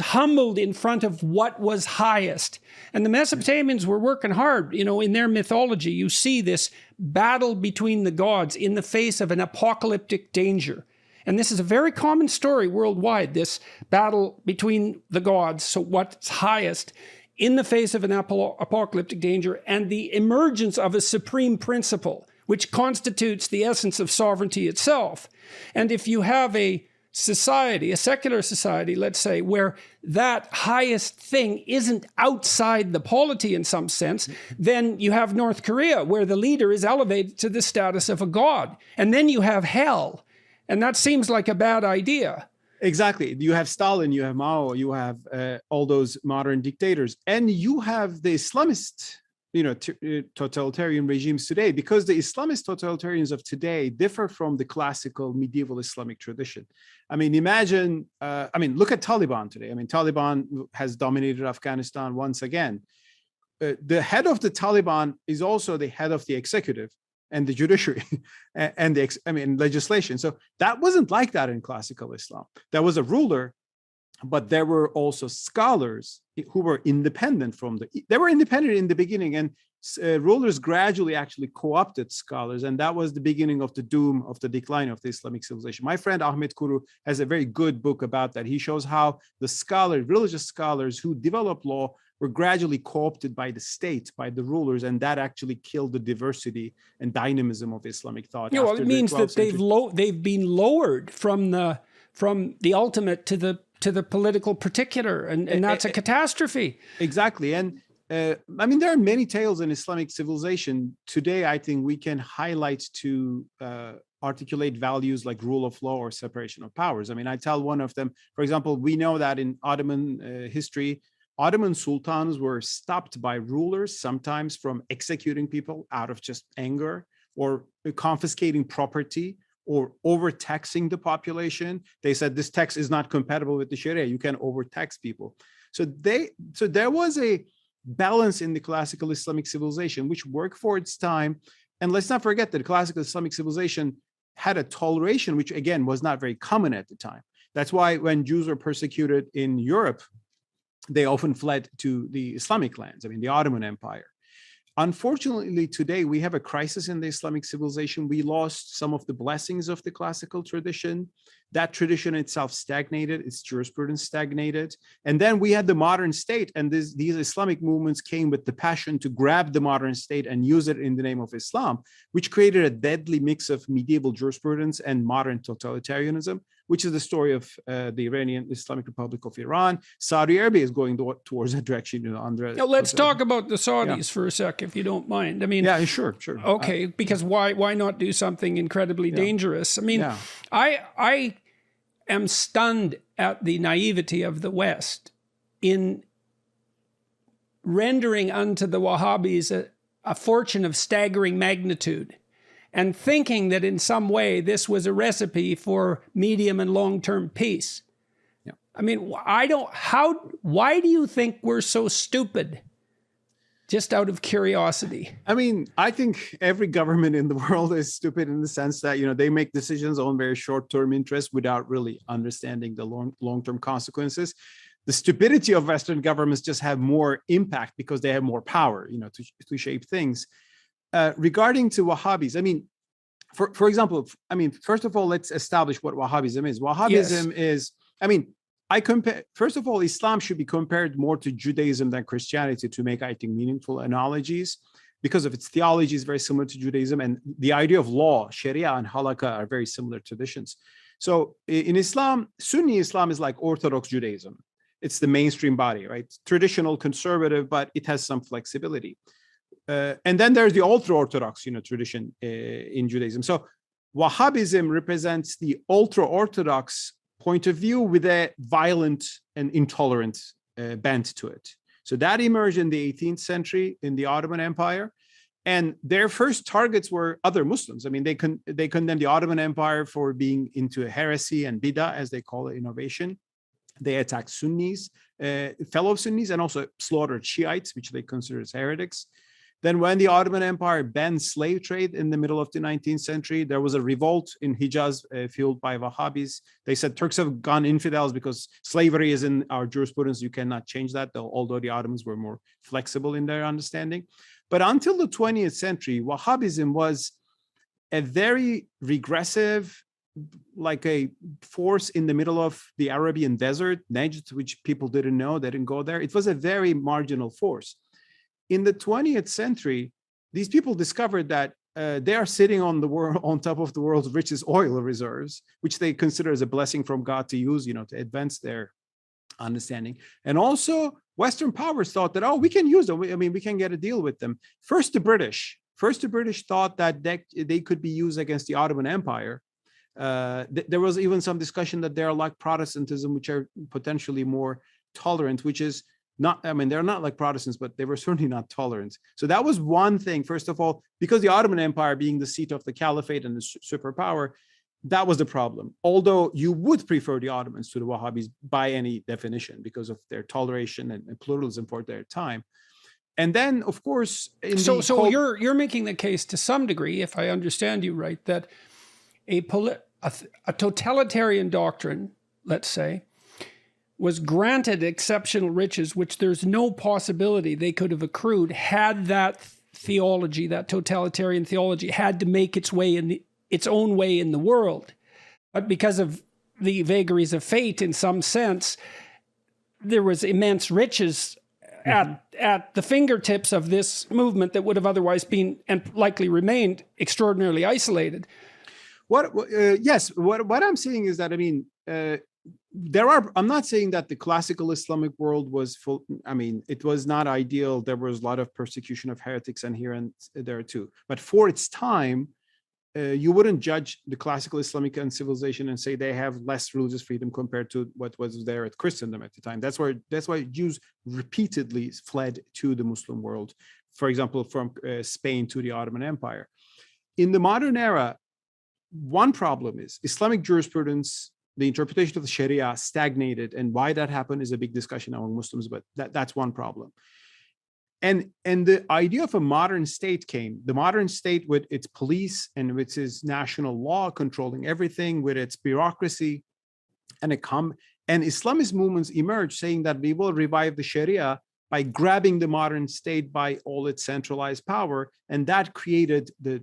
humbled in front of what was highest. And the Mesopotamians were working hard. In their mythology, you see this battle between the gods in the face of an apocalyptic danger. And this is a very common story worldwide, this battle between the gods, so what's highest, in the face of an apocalyptic danger, and the emergence of a supreme principle, which constitutes the essence of sovereignty itself. And if you have a society, a secular society, let's say, where that highest thing isn't outside the polity in some sense, then you have North Korea, where the leader is elevated to the status of a god. And then you have hell. And that seems like a bad idea. Exactly. You have Stalin, you have Mao, you have all those modern dictators, and you have the Islamist totalitarian regimes today, because the Islamist totalitarians of today differ from the classical medieval Islamic tradition. Imagine, look at Taliban today. Taliban has dominated Afghanistan once again. The head of the Taliban is also the head of the executive and the judiciary and legislation. So that wasn't like that in classical Islam. There was a ruler, but there were also scholars who were independent they were independent in the beginning, and rulers gradually actually co-opted scholars. And that was the beginning of the doom of the decline of the Islamic civilization. My friend Ahmet Kuru has a very good book about that. He shows how the religious scholars who developed law were gradually co-opted by the state, by the rulers, and that actually killed the diversity and dynamism of Islamic thought. It means that they've been lowered from the ultimate to the political particular, and that's a catastrophe. Exactly. And there are many tales in Islamic civilization. Today, I think we can highlight to articulate values like rule of law or separation of powers. I tell one of them, for example, we know that in Ottoman history, Ottoman sultans were stopped by rulers sometimes from executing people out of just anger, or confiscating property, or overtaxing the population. They said this tax is not compatible with the Sharia. You can overtax people. So there was a balance in the classical Islamic civilization, which worked for its time. And let's not forget that the classical Islamic civilization had a toleration, which again was not very common at the time. That's why when Jews were persecuted in Europe, they often fled to the Islamic lands, the Ottoman Empire. Unfortunately, today we have a crisis in the Islamic civilization. We lost some of the blessings of the classical tradition. That tradition itself stagnated, its jurisprudence stagnated. And then we had the modern state, and these Islamic movements came with the passion to grab the modern state and use it in the name of Islam, which created a deadly mix of medieval jurisprudence and modern totalitarianism, which is the story of the Iranian Islamic Republic of Iran. Saudi Arabia is going towards that direction. Let's talk about the Saudis for a sec, if you don't mind. Yeah, sure. Okay, because why not do something incredibly dangerous? I am stunned at the naivety of the West in rendering unto the Wahhabis a fortune of staggering magnitude, and thinking that in some way this was a recipe for medium and long-term peace. Yeah. I mean, why do you think we're so stupid? Just out of curiosity. I mean, I think every government in the world is stupid in the sense that, they make decisions on very short-term interests without really understanding the long-term consequences. The stupidity of Western governments just have more impact because they have more power, to shape things. Regarding to Wahhabis, I mean, for example, first of all, let's establish what Wahhabism is. Wahhabism is, first of all, Islam should be compared more to Judaism than Christianity to make, I think, meaningful analogies, because of its theology is very similar to Judaism, and the idea of law, Sharia and Halakha are very similar traditions. So in Islam, Sunni Islam is like Orthodox Judaism. It's the mainstream body, right? It's traditional, conservative, but it has some flexibility. And then there's the ultra-Orthodox, tradition in Judaism. So Wahhabism represents the ultra-Orthodox point of view with a violent and intolerant bent to it. So that emerged in the 18th century in the Ottoman Empire. And their first targets were other Muslims. I mean, they condemned the Ottoman Empire for being into a heresy and bid'ah, as they call it, innovation. They attacked Sunnis, fellow Sunnis, and also slaughtered Shiites, which they considered as heretics. Then when the Ottoman Empire banned slave trade in the middle of the 19th century, there was a revolt in Hijaz fueled by Wahhabis. They said Turks have gone infidels because slavery is in our jurisprudence. You cannot change that, although the Ottomans were more flexible in their understanding. But until the 20th century, Wahhabism was a very regressive, like a force in the middle of the Arabian desert, Najd, which people didn't know, they didn't go there. It was a very marginal force. In the 20th century, these people discovered that they are sitting on top of the world's richest oil reserves, which they consider as a blessing from God to use, to advance their understanding. And also, Western powers thought that, we can use them. We can get a deal with them. First, the British thought that they could be used against the Ottoman Empire. There was even some discussion that they're like Protestantism, which are potentially more tolerant, which is not, they're not like Protestants, but they were certainly not tolerant. So that was one thing. First of all, because the Ottoman Empire being the seat of the caliphate and the superpower, that was the problem. Although you would prefer the Ottomans to the Wahhabis by any definition because of their toleration and pluralism for their time. And then, of course, you're making the case to some degree, if I understand you right, that a totalitarian doctrine, let's say, was granted exceptional riches, which there's no possibility they could have accrued had that theology, that totalitarian theology, had to make its way in its own way in the world. But because of the vagaries of fate, in some sense, there was immense riches at the fingertips of this movement that would have otherwise been, and likely remained, extraordinarily isolated. What I'm saying is that, I'm not saying that the classical Islamic world was full. It was not ideal. There was a lot of persecution of heretics and here and there too. But for its time, you wouldn't judge the classical Islamic civilization and say they have less religious freedom compared to what was there at Christendom at the time. That's why Jews repeatedly fled to the Muslim world, for example, from Spain to the Ottoman Empire. In the modern era, one problem is Islamic jurisprudence, the interpretation of the Sharia stagnated, and why that happened is a big discussion among Muslims, but that's one problem. And the idea of a modern state came. The modern state with its police and with its national law controlling everything, with its bureaucracy, and Islamist movements emerged saying that we will revive the Sharia by grabbing the modern state by all its centralized power, and that created the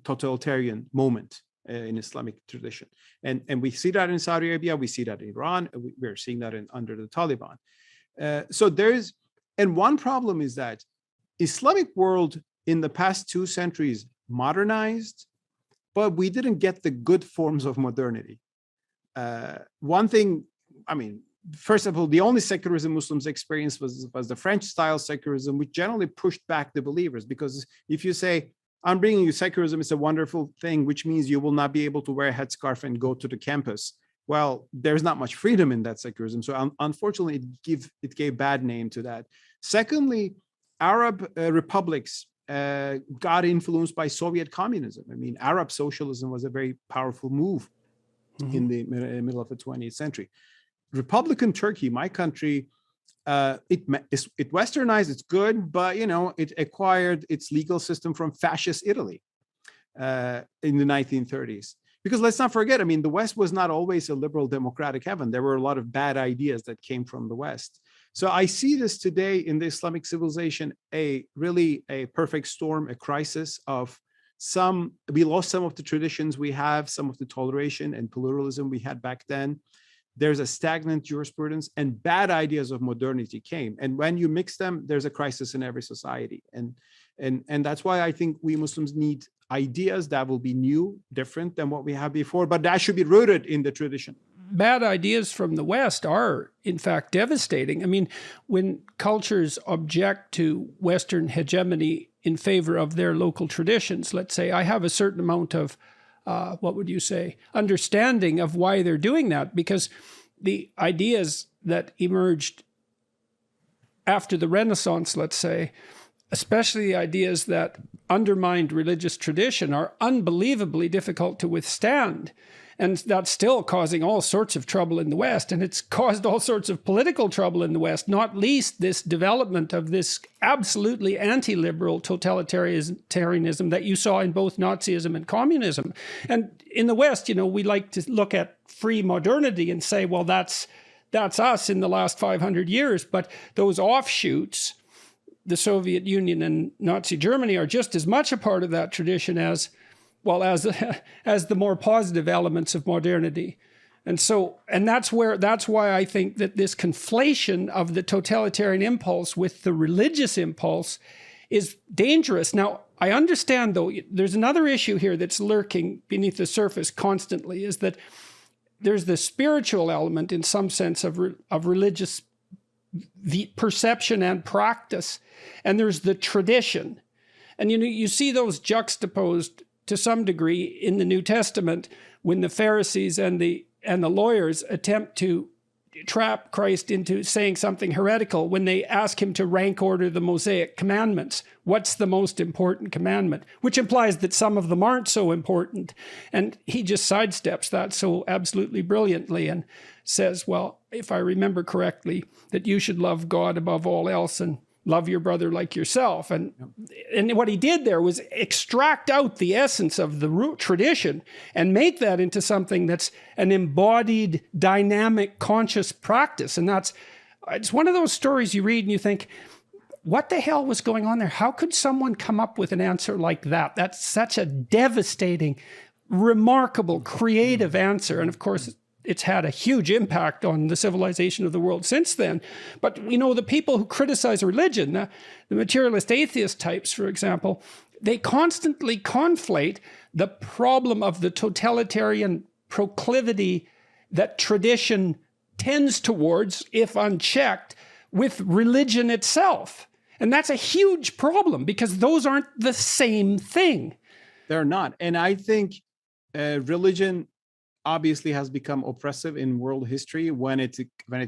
totalitarian moment in Islamic tradition. And we see that in Saudi Arabia, we see that in Iran, we're seeing that under the Taliban. And one problem is that Islamic world in the past 2 centuries modernized, but we didn't get the good forms of modernity. One thing, first of all, the only secularism Muslims experienced was the French style secularism, which generally pushed back the believers. Because if you say, I'm bringing you secularism, it's a wonderful thing, which means you will not be able to wear a headscarf and go to the campus. Well, there's not much freedom in that secularism. So unfortunately, it gave bad name to that. Secondly, Arab republics got influenced by Soviet communism. I mean, Arab socialism was a very powerful move in the middle of the 20th century. Republican Turkey, my country, it westernized, it's good, but it acquired its legal system from fascist Italy in the 1930s. Because let's not forget, I mean, the West was not always a liberal democratic heaven. There were a lot of bad ideas that came from the West. So I see this today in the Islamic civilization, really a perfect storm, a crisis of we lost some of the traditions we have, some of the toleration and pluralism we had back then. There's a stagnant jurisprudence, and bad ideas of modernity came. And when you mix them, there's a crisis in every society. And that's why I think we Muslims need ideas that will be new, different than what we have before, but that should be rooted in the tradition. Bad ideas from the West are, in fact, devastating. I mean, when cultures object to Western hegemony in favor of their local traditions, let's say, I have a certain amount of, understanding of why they're doing that, because the ideas that emerged after the Renaissance, let's say, especially the ideas that undermined religious tradition, are unbelievably difficult to withstand. And that's still causing all sorts of trouble in the West. And it's caused all sorts of political trouble in the West, not least this development of this absolutely anti-liberal totalitarianism that you saw in both Nazism and communism. And in the West, we like to look at free modernity and say, well, that's us in the last 500 years. But those offshoots, the Soviet Union and Nazi Germany, are just as much a part of that tradition as the more positive elements of modernity. And that's why I think that this conflation of the totalitarian impulse with the religious impulse is dangerous. Now, I understand, though, there's another issue here that's lurking beneath the surface constantly, is that there's the spiritual element in some sense of religious perception and practice, and there's the tradition. And you see those juxtaposed to some degree in the New Testament when the Pharisees and the lawyers attempt to trap Christ into saying something heretical when they ask him to rank order the Mosaic commandments. What's the most important commandment? Which implies that some of them aren't so important. And he just sidesteps that so absolutely brilliantly and says, well, if I remember correctly, that you should love God above all else and love your brother like yourself. And what he did there was extract out the essence of the root tradition and make that into something that's an embodied, dynamic, conscious practice. And it's one of those stories you read and you think, what the hell was going on there? How could someone come up with an answer like that? That's such a devastating, remarkable, creative answer. And of course, it's had a huge impact on the civilization of the world since then. But, the people who criticize religion, the materialist atheist types, for example, they constantly conflate the problem of the totalitarian proclivity that tradition tends towards, if unchecked, with religion itself. And that's a huge problem because those aren't the same thing. They're not. And I think religion obviously has become oppressive in world history. When it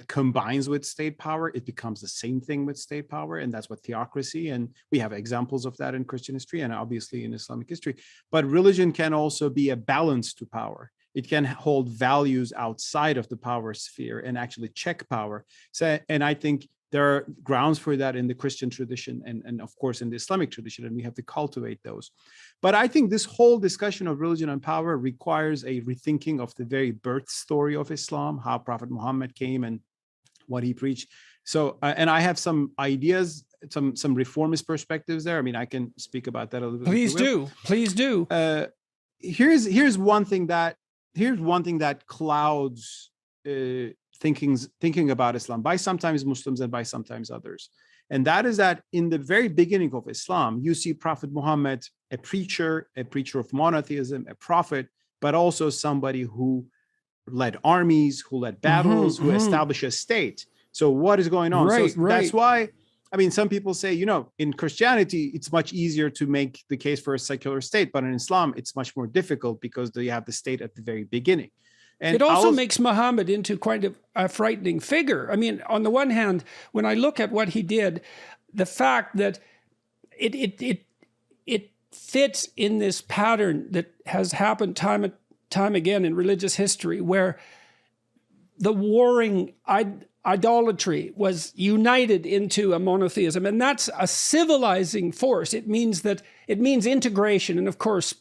combines with state power, it becomes the same thing with state power, and that's what theocracy, and we have examples of that in Christian history and obviously in Islamic history. But religion can also be a balance to power. It can hold values outside of the power sphere and actually check power. So, and I think there are grounds for that in the Christian tradition and of course in the Islamic tradition, and we have to cultivate those. But I think this whole discussion of religion and power requires a rethinking of the very birth story of Islam, how Prophet Muhammad came and what he preached. So, and I have some ideas, some reformist perspectives there. I mean, I can speak about that a little bit. Please do. Here's one thing that clouds thinking about Islam by sometimes Muslims and by sometimes others. And that is that in the very beginning of Islam, you see Prophet Muhammad, a preacher of monotheism, a prophet, but also somebody who led armies, who led battles, who established a state. So what is going on? Right. That's why, I mean, some people say, in Christianity, it's much easier to make the case for a secular state, but in Islam, it's much more difficult because you have the state at the very beginning. And it also makes Muhammad into quite a frightening figure. I mean, on the one hand, when I look at what he did, the fact that it fits in this pattern that has happened time and time again in religious history, where the warring idolatry was united into a monotheism, and that's a civilizing force. It means integration, and of course,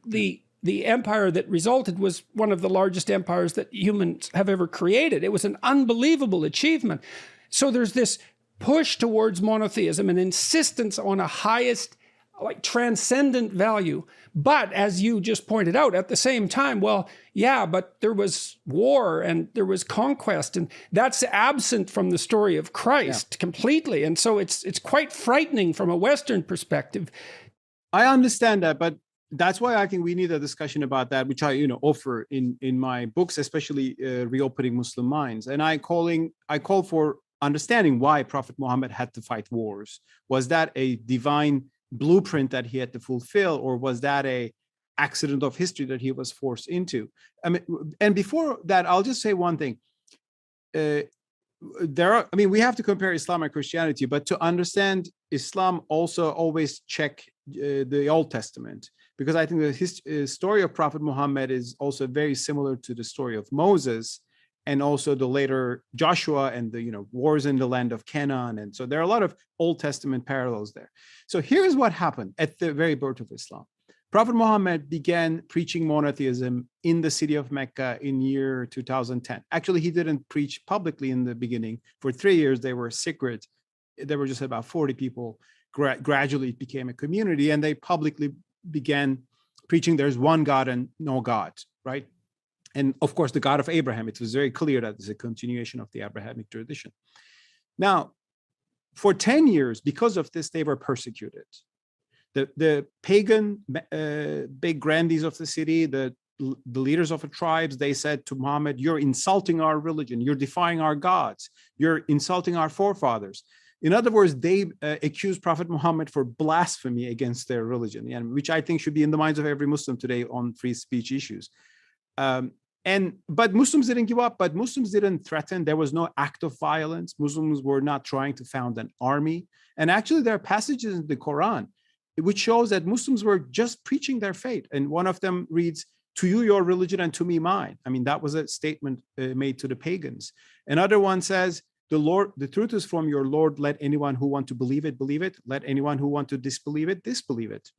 the empire that resulted was one of the largest empires that humans have ever created. It was an unbelievable achievement. So there's this push towards monotheism, an insistence on a highest, like, transcendent value. But as you just pointed out, at the same time, well, yeah, but there was war and there was conquest, and that's absent from the story of Christ completely. And so it's quite frightening from a Western perspective. I understand that, but that's why I think we need a discussion about that, which I offer in my books, especially Reopening Muslim Minds. And I call for understanding why Prophet Muhammad had to fight wars. Was that a divine blueprint that he had to fulfill, or was that a accident of history that he was forced into? I mean, and before that, I'll just say one thing. We have to compare Islam and Christianity, but to understand Islam, also always check the Old Testament, because I think the story of Prophet Muhammad is also very similar to the story of Moses, and also the later Joshua and the wars in the land of Canaan. And so there are a lot of Old Testament parallels there. So here's what happened at the very birth of Islam. Prophet Muhammad began preaching monotheism in the city of Mecca in year 2010. Actually, he didn't preach publicly in the beginning. For 3 years, they were secret. There were just about 40 people. Gradually, it became a community, and they publicly began preaching there's one God and no God, right? And of course, the God of Abraham. It was very clear that it's a continuation of the Abrahamic tradition. Now, for 10 years, because of this, they were persecuted. The pagan big grandees of the city, the leaders of the tribes, they said to Muhammad, you're insulting our religion, you're defying our gods, you're insulting our forefathers. In other words, they accused Prophet Muhammad for blasphemy against their religion, and which I think should be in the minds of every Muslim today on free speech issues. But Muslims didn't give up, but Muslims didn't threaten. There was no act of violence. Muslims were not trying to found an army. And actually, there are passages in the Quran which shows that Muslims were just preaching their faith. And one of them reads, to you your religion and to me mine. I mean, that was a statement made to the pagans. Another one says, the truth is from your Lord. Let anyone who want to believe it, believe it. Let anyone who want to disbelieve it, disbelieve it.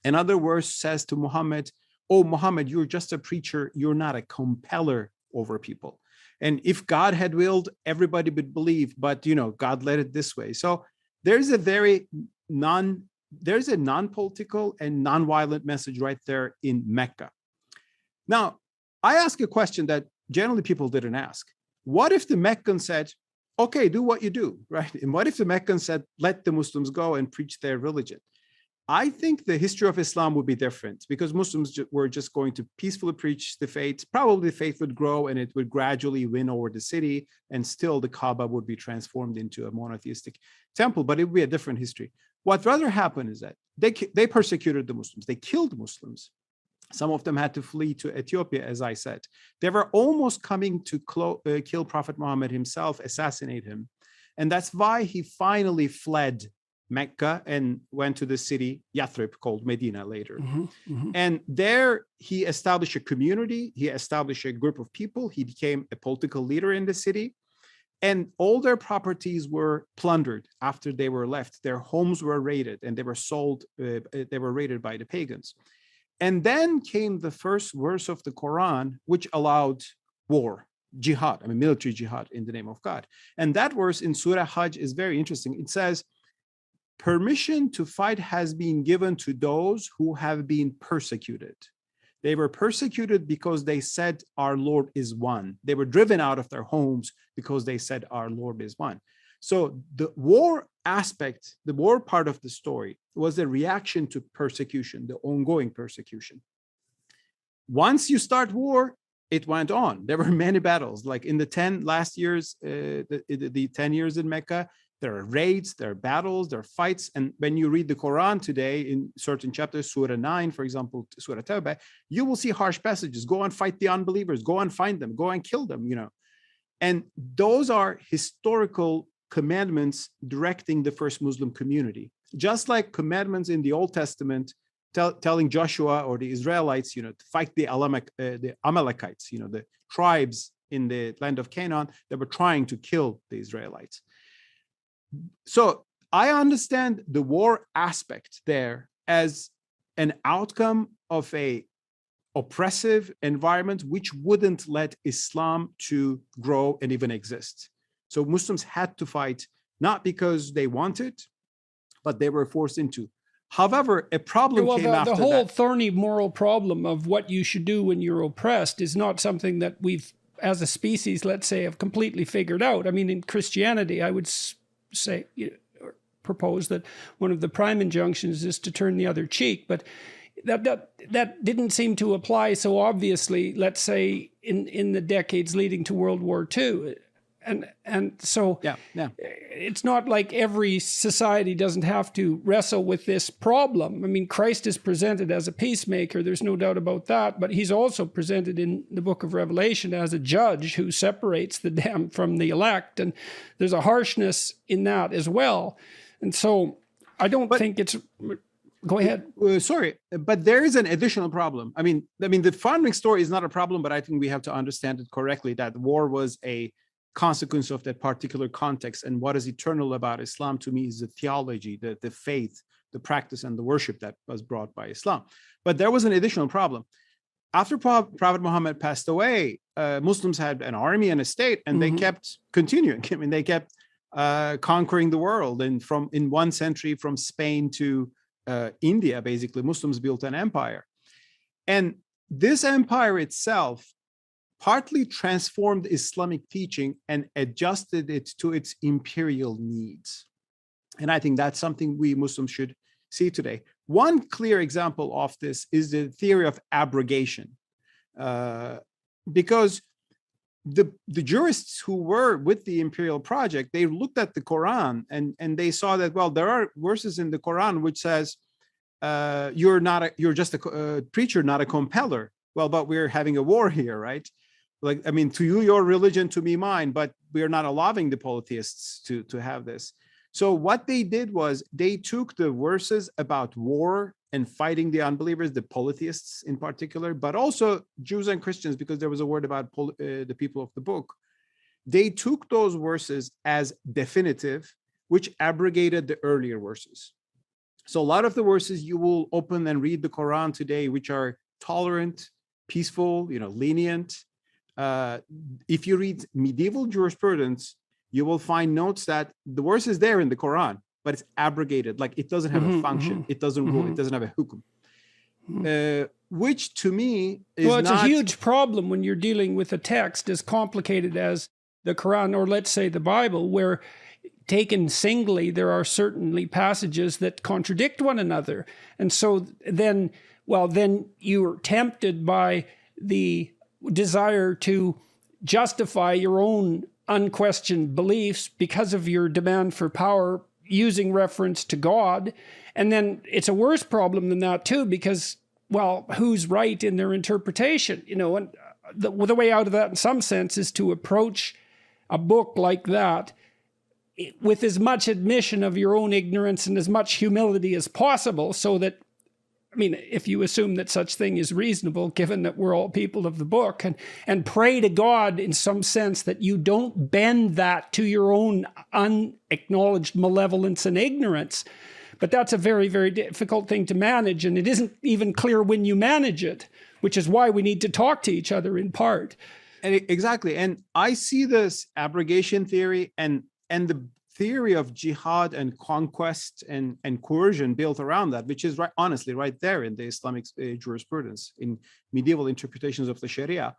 Another verse says to Muhammad, oh, Muhammad, you're just a preacher. You're not a compeller over people. And if God had willed, everybody would believe, but God led it this way. So there's a non-political and non-violent message right there in Mecca. Now, I ask a question that generally people didn't ask. What if the Meccans said, okay, do what you do, right? And what if the Meccans said, let the Muslims go and preach their religion? I think the history of Islam would be different, because Muslims were just going to peacefully preach the faith. Probably the faith would grow and it would gradually win over the city, and still the Kaaba would be transformed into a monotheistic temple, but it would be a different history. What rather happened is that they persecuted the Muslims. They killed Muslims. Some of them had to flee to Ethiopia, as I said. They were almost coming to kill Prophet Muhammad himself, assassinate him. And that's why he finally fled Mecca and went to the city Yathrib, called Medina later. And there he established a community. He established a group of people. He became a political leader in the city. And all their properties were plundered after they were left. Their homes were raided and they were sold. They were raided by the pagans. And then came the first verse of the Quran, which allowed war, jihad, military jihad in the name of God. And that verse in Surah Hajj is very interesting. It says, permission to fight has been given to those who have been persecuted. They were persecuted because they said, our Lord is one. They were driven out of their homes because they said, our Lord is one. So the war aspect, the war part of the story, was a reaction to persecution, the ongoing persecution. Once you start war, it went on. There were many battles. Like in the 10 last years, the 10 years in Mecca, there are raids, there are battles, there are fights. And when you read the Quran today in certain chapters, Surah 9, for example, Surah Tawbah, you will see harsh passages. Go and fight the unbelievers. Go and find them. Go and kill them, And those are historical commandments directing the first Muslim community. Just like commandments in the Old Testament telling Joshua or the Israelites, to fight the Amalekites, the tribes in the land of Canaan that were trying to kill the Israelites. So I understand the war aspect there as an outcome of a oppressive environment which wouldn't let Islam to grow and even exist. So Muslims had to fight, not because they wanted, but they were forced into. However, a problem came after that. The whole thorny moral problem of what you should do when you're oppressed is not something that we've, as a species, let's say, have completely figured out. I mean, in Christianity, I would say, propose that one of the prime injunctions is to turn the other cheek, but that didn't seem to apply so obviously, let's say, in the decades leading to World War II. And so it's not like every society doesn't have to wrestle with this problem. I mean, Christ is presented as a peacemaker, there's no doubt about that, but he's also presented in the book of Revelation as a judge who separates the damned from the elect, and there's a harshness in that as well. And so I don't think it's... Go ahead. Sorry, but there is an additional problem. I mean, the founding story is not a problem, but I think we have to understand it correctly, that war was a consequence of that particular context. And what is eternal about Islam to me is the theology, the faith, the practice, and the worship that was brought by Islam. But there was an additional problem. After Prophet Muhammad passed away, Muslims had an army and a state, and they kept continuing. I mean, they kept conquering the world. And in one century, from Spain to India, basically, Muslims built an empire. And this empire itself partly transformed Islamic teaching and adjusted it to its imperial needs. And I think that's something we Muslims should see today. One clear example of this is the theory of abrogation, because the jurists who were with the imperial project, they looked at the Quran and they saw that, well, there are verses in the Quran which says, you're just a preacher, not a compeller. Well, but we're having a war here, right? Like, I mean, to you, your religion, to me, mine, but we're not allowing the polytheists to have this. So what they did was they took the verses about war and fighting the unbelievers, the polytheists in particular, but also Jews and Christians, because there was a word about the people of the book. They took those verses as definitive, which abrogated the earlier verses. So a lot of the verses you will open and read the Quran today, which are tolerant, peaceful, lenient. If you read medieval jurisprudence, you will find notes that the verse is there in the Quran, but it's abrogated. Like, it doesn't have a function. It doesn't rule. It doesn't have a hukum. Which to me is it's a huge problem when you're dealing with a text as complicated as the Quran, or let's say the Bible, where taken singly, there are certainly passages that contradict one another. And so then you're tempted by the desire to justify your own unquestioned beliefs because of your demand for power using reference to God. And then it's a worse problem than that too, because, well, who's right in their interpretation? And the way out of that in some sense is to approach a book like that with as much admission of your own ignorance and as much humility as possible, so that, I mean, if you assume that such thing is reasonable, given that we're all people of the book, and pray to God in some sense that you don't bend that to your own unacknowledged malevolence and ignorance. But that's a very, very difficult thing to manage, and it isn't even clear when you manage it, which is why we need to talk to each other in part. Exactly. And I see this abrogation theory and the theory of jihad and conquest and coercion built around that, which is honestly right there in the Islamic jurisprudence, in medieval interpretations of the Sharia,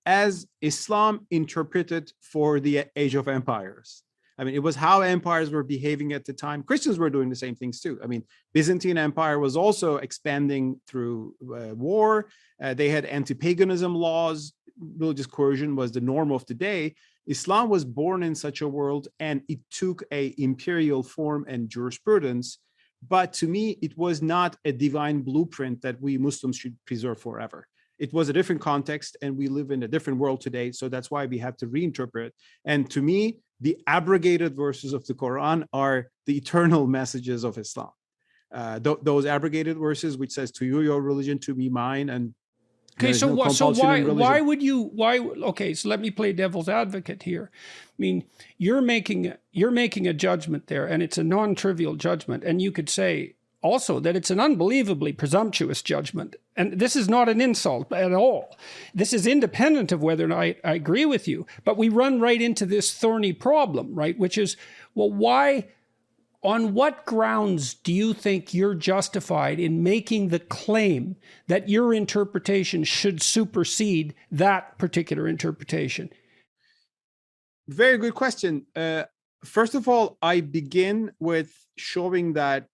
as Islam interpreted for the age of empires. I mean, it was how empires were behaving at the time. Christians were doing the same things too. I mean, Byzantine Empire was also expanding through war. They had anti-paganism laws. Religious coercion was the norm of the day. Islam was born in such a world, and it took an imperial form and jurisprudence. But to me, it was not a divine blueprint that we Muslims should preserve forever. It was a different context, and we live in a different world today. So that's why we have to reinterpret. And to me, the abrogated verses of the Quran are the eternal messages of Islam. Those abrogated verses, which says, "To you your religion, to me mine," and okay, so no why would you okay, so let me play devil's advocate here. I mean, you're making a judgment there, and it's a non-trivial judgment, and you could say also that it's an unbelievably presumptuous judgment. And this is not an insult at all. This is independent of whether or not I agree with you. But we run right into this thorny problem, right? Which is, well, why, on what grounds do you think you're justified in making the claim that your interpretation should supersede that particular interpretation? Very good question. First of all, I begin by showing that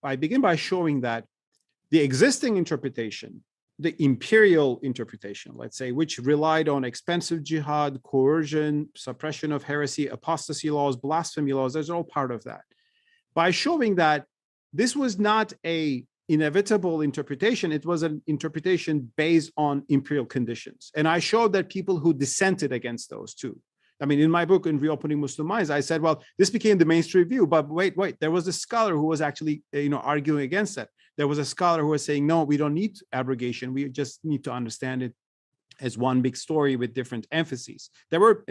the existing interpretation, the imperial interpretation, let's say, which relied on expensive jihad, coercion, suppression of heresy, apostasy laws, blasphemy laws, those are all part of that. By showing that this was not an inevitable interpretation, it was an interpretation based on imperial conditions. And I showed that people who dissented against those too. I mean, in my book, in Reopening Muslim Minds, I said, well, this became the mainstream view, but wait, there was a scholar who was actually, arguing against that. There was a scholar who was saying, no, we don't need abrogation. We just need to understand it as one big story with different emphases. And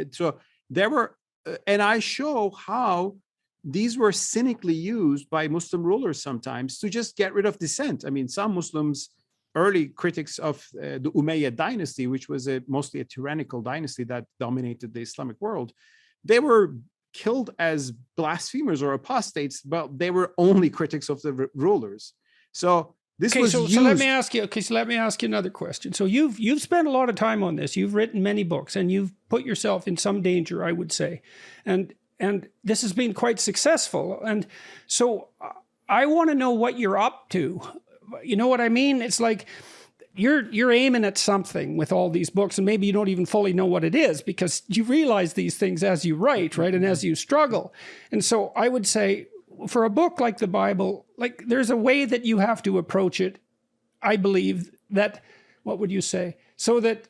I show how these were cynically used by Muslim rulers sometimes to just get rid of dissent. I mean, some Muslims, early critics of the Umayyad dynasty, which was mostly a tyrannical dynasty that dominated the Islamic world, they were killed as blasphemers or apostates, but they were only critics of the rulers. So this was used. So let me ask you. Okay, so let me ask you another question. So you've spent a lot of time on this. You've written many books, and you've put yourself in some danger, I would say, and this has been quite successful. And so I want to know what you're up to. You know what I mean? It's like you're aiming at something with all these books, and maybe you don't even fully know what it is because you realize these things as you write, right? And as you struggle. And so I would say for a book like the Bible, like there's a way that you have to approach it. I believe that, what would you say? So that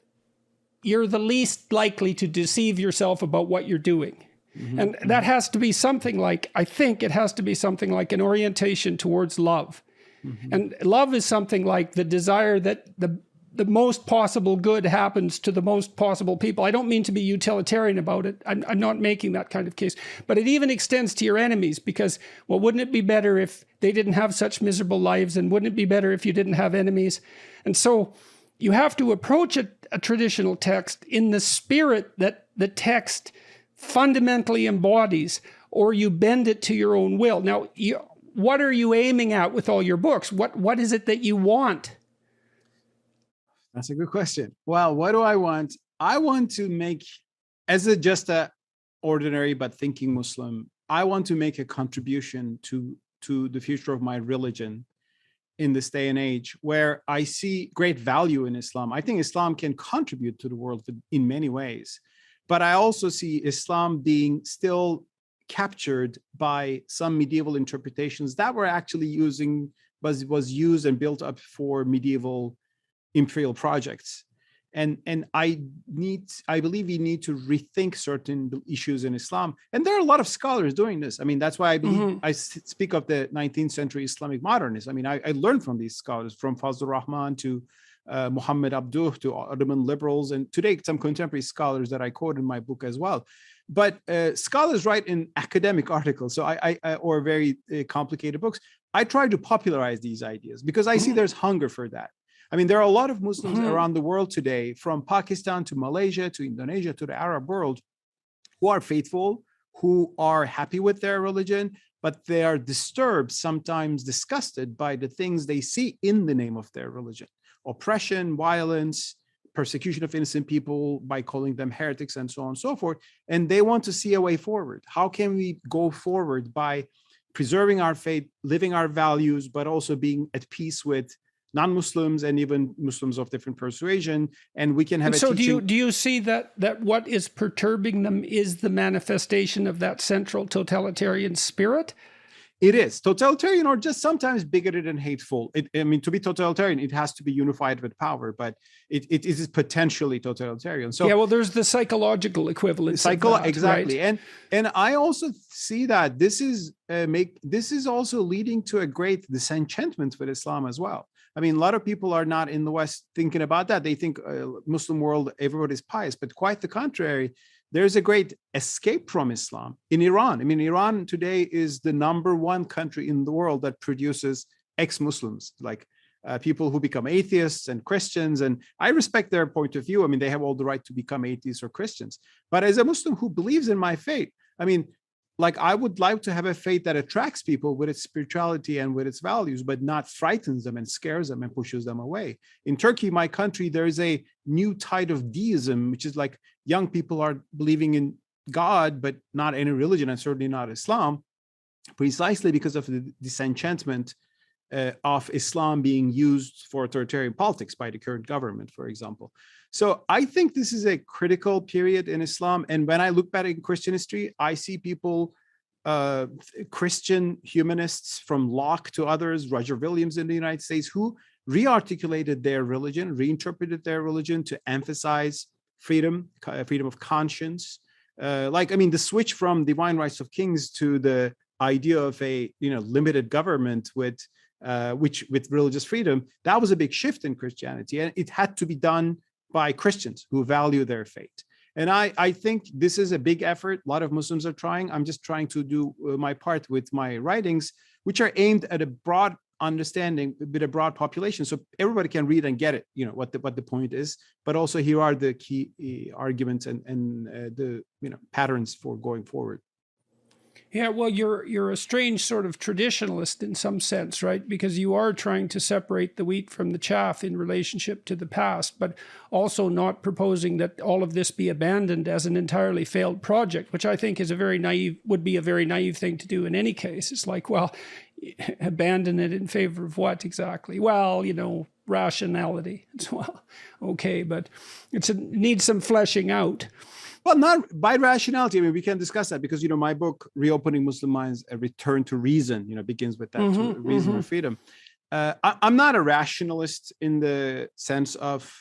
you're the least likely to deceive yourself about what you're doing. Mm-hmm. And that has to be something like, I think it has to be something like an orientation towards love. Mm-hmm. And love is something like the desire that the most possible good happens to the most possible people. I don't mean to be utilitarian about it. I'm not making that kind of case. But it even extends to your enemies because, well, wouldn't it be better if they didn't have such miserable lives? And wouldn't it be better if you didn't have enemies? And so you have to approach a traditional text in the spirit that the text fundamentally embodies, or you bend it to your own will. Now, what are you aiming at with all your books? What is it that you want? That's a good question. Well, what do I want? I want to make, as just a ordinary but thinking Muslim, I want to make a contribution to the future of my religion in this day and age where I see great value in Islam. I think Islam can contribute to the world in many ways, but I also see Islam being still captured by some medieval interpretations that were actually was used and built up for medieval imperial projects. And I believe we need to rethink certain issues in Islam. And there are a lot of scholars doing this. I mean, that's why I believe I speak of the 19th century Islamic modernists. I mean, I learned from these scholars, from Fazlur Rahman to Muhammad Abduh to Ottoman liberals, and today some contemporary scholars that I quote in my book as well. But scholars write in academic articles, so or very complicated books. I try to popularize these ideas because I see there's hunger for that. I mean, there are a lot of Muslims around the world today, from Pakistan to Malaysia to Indonesia to the Arab world, who are faithful, who are happy with their religion, but they are disturbed, sometimes disgusted by the things they see in the name of their religion: oppression, violence, persecution of innocent people by calling them heretics, and so on and so forth. And they want to see a way forward. How can we go forward by preserving our faith, living our values, but also being at peace with non-Muslims and even Muslims of different persuasion? And we can have so do you see that what is perturbing them is the manifestation of that central totalitarian spirit? It is totalitarian, or just sometimes bigoted and hateful. I mean, to be totalitarian, it has to be unified with power, but it is potentially totalitarian. So yeah, well, there's the psychological equivalence of that, exactly, right? and I also see that this is also leading to a great disenchantment with Islam as well. I mean, a lot of people are not in the West thinking about that. They think Muslim world, everybody's pious, but quite the contrary. There's a great escape from Islam in Iran. I mean, Iran today is the #1 country in the world that produces ex-Muslims, like people who become atheists and Christians. And I respect their point of view. I mean, they have all the right to become atheists or Christians. But as a Muslim who believes in my faith, I mean, like, I would like to have a faith that attracts people with its spirituality and with its values, but not frightens them and scares them and pushes them away. In Turkey, my country, there is a new tide of deism, which is like young people are believing in God, but not any religion, and certainly not Islam, precisely because of the disenchantment of Islam being used for authoritarian politics by the current government, for example. So I think this is a critical period in Islam. And when I look back in Christian history, I see people, Christian humanists from Locke to others, Roger Williams in the United States, who re-articulated their religion, reinterpreted their religion to emphasize freedom, freedom of conscience. The switch from divine rights of kings to the idea of a limited government with religious freedom, that was a big shift in Christianity, and it had to be done by Christians who value their faith. And I think this is a big effort. A lot of Muslims are trying. I'm just trying to do my part with my writings, which are aimed at a broad understanding with a broad population, so everybody can read and get it, what the point is. But also, here are the key arguments and the patterns for going forward. Yeah, well, you're a strange sort of traditionalist in some sense, right? Because you are trying to separate the wheat from the chaff in relationship to the past, but also not proposing that all of this be abandoned as an entirely failed project, which I think is would be a very naive thing to do in any case. It's like, well, abandon it in favor of what exactly? Well, rationality. It's, well, okay, but it needs some fleshing out. Well, not by rationality. I mean, we can discuss that because, my book, Reopening Muslim Minds, A Return to Reason, begins with that, reason or freedom. I'm not a rationalist in the sense of,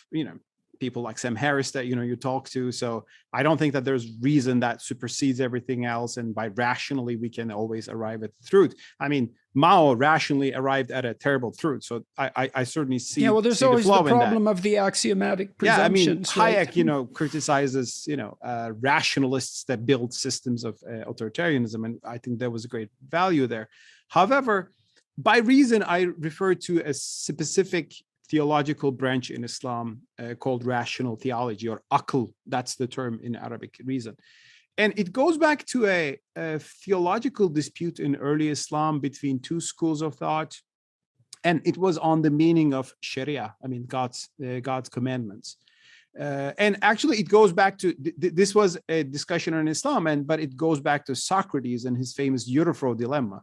people like Sam Harris that, you talk to. So I don't think that there's reason that supersedes everything else. And by rationally, we can always arrive at the truth. I mean, Mao rationally arrived at a terrible truth. So I certainly see. Yeah, well, there's always the problem of the axiomatic presumptions. Yeah, I mean, Hayek, criticizes, rationalists that build systems of authoritarianism. And I think there was a great value there. However, by reason, I refer to a specific theological branch in Islam called rational theology, or Akyol. That's the term in Arabic, reason. And it goes back to a theological dispute in early Islam between two schools of thought. And it was on the meaning of Sharia, I mean, God's commandments. And actually, it goes back to, this was a discussion on Islam, but it goes back to Socrates and his famous Euthyphro dilemma.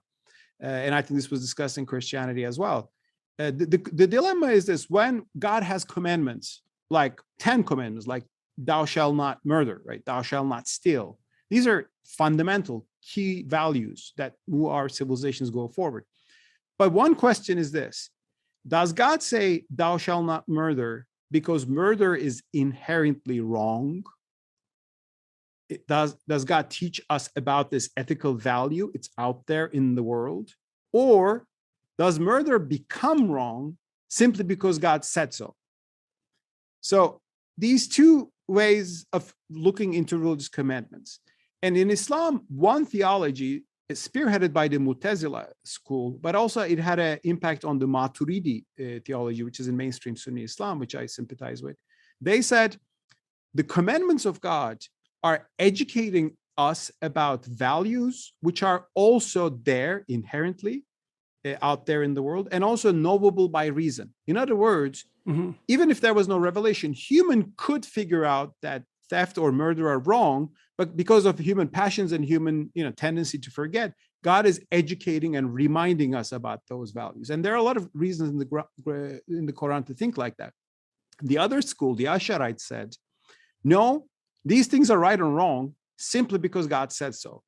And I think this was discussed in Christianity as well. The dilemma is this: when God has commandments, like 10 commandments, like thou shalt not murder, right? Thou shalt not steal. These are fundamental key values that move our civilizations go forward. But one question is this: does God say thou shalt not murder because murder is inherently wrong? Does God teach us about this ethical value? It's out there in the world. Or does murder become wrong simply because God said so? So these two ways of looking into religious commandments. And in Islam, one theology is spearheaded by the Mu'tazila school, but also it had an impact on the Maturidi theology, which is in mainstream Sunni Islam, which I sympathize with. They said the commandments of God are educating us about values which are also there inherently out there in the world, and also knowable by reason. In other words, even if there was no revelation, human could figure out that theft or murder are wrong, but because of human passions and human tendency to forget, God is educating and reminding us about those values. And there are a lot of reasons in the Quran to think like that. The other school, the Asharites, said, no, these things are right or wrong simply because God said so.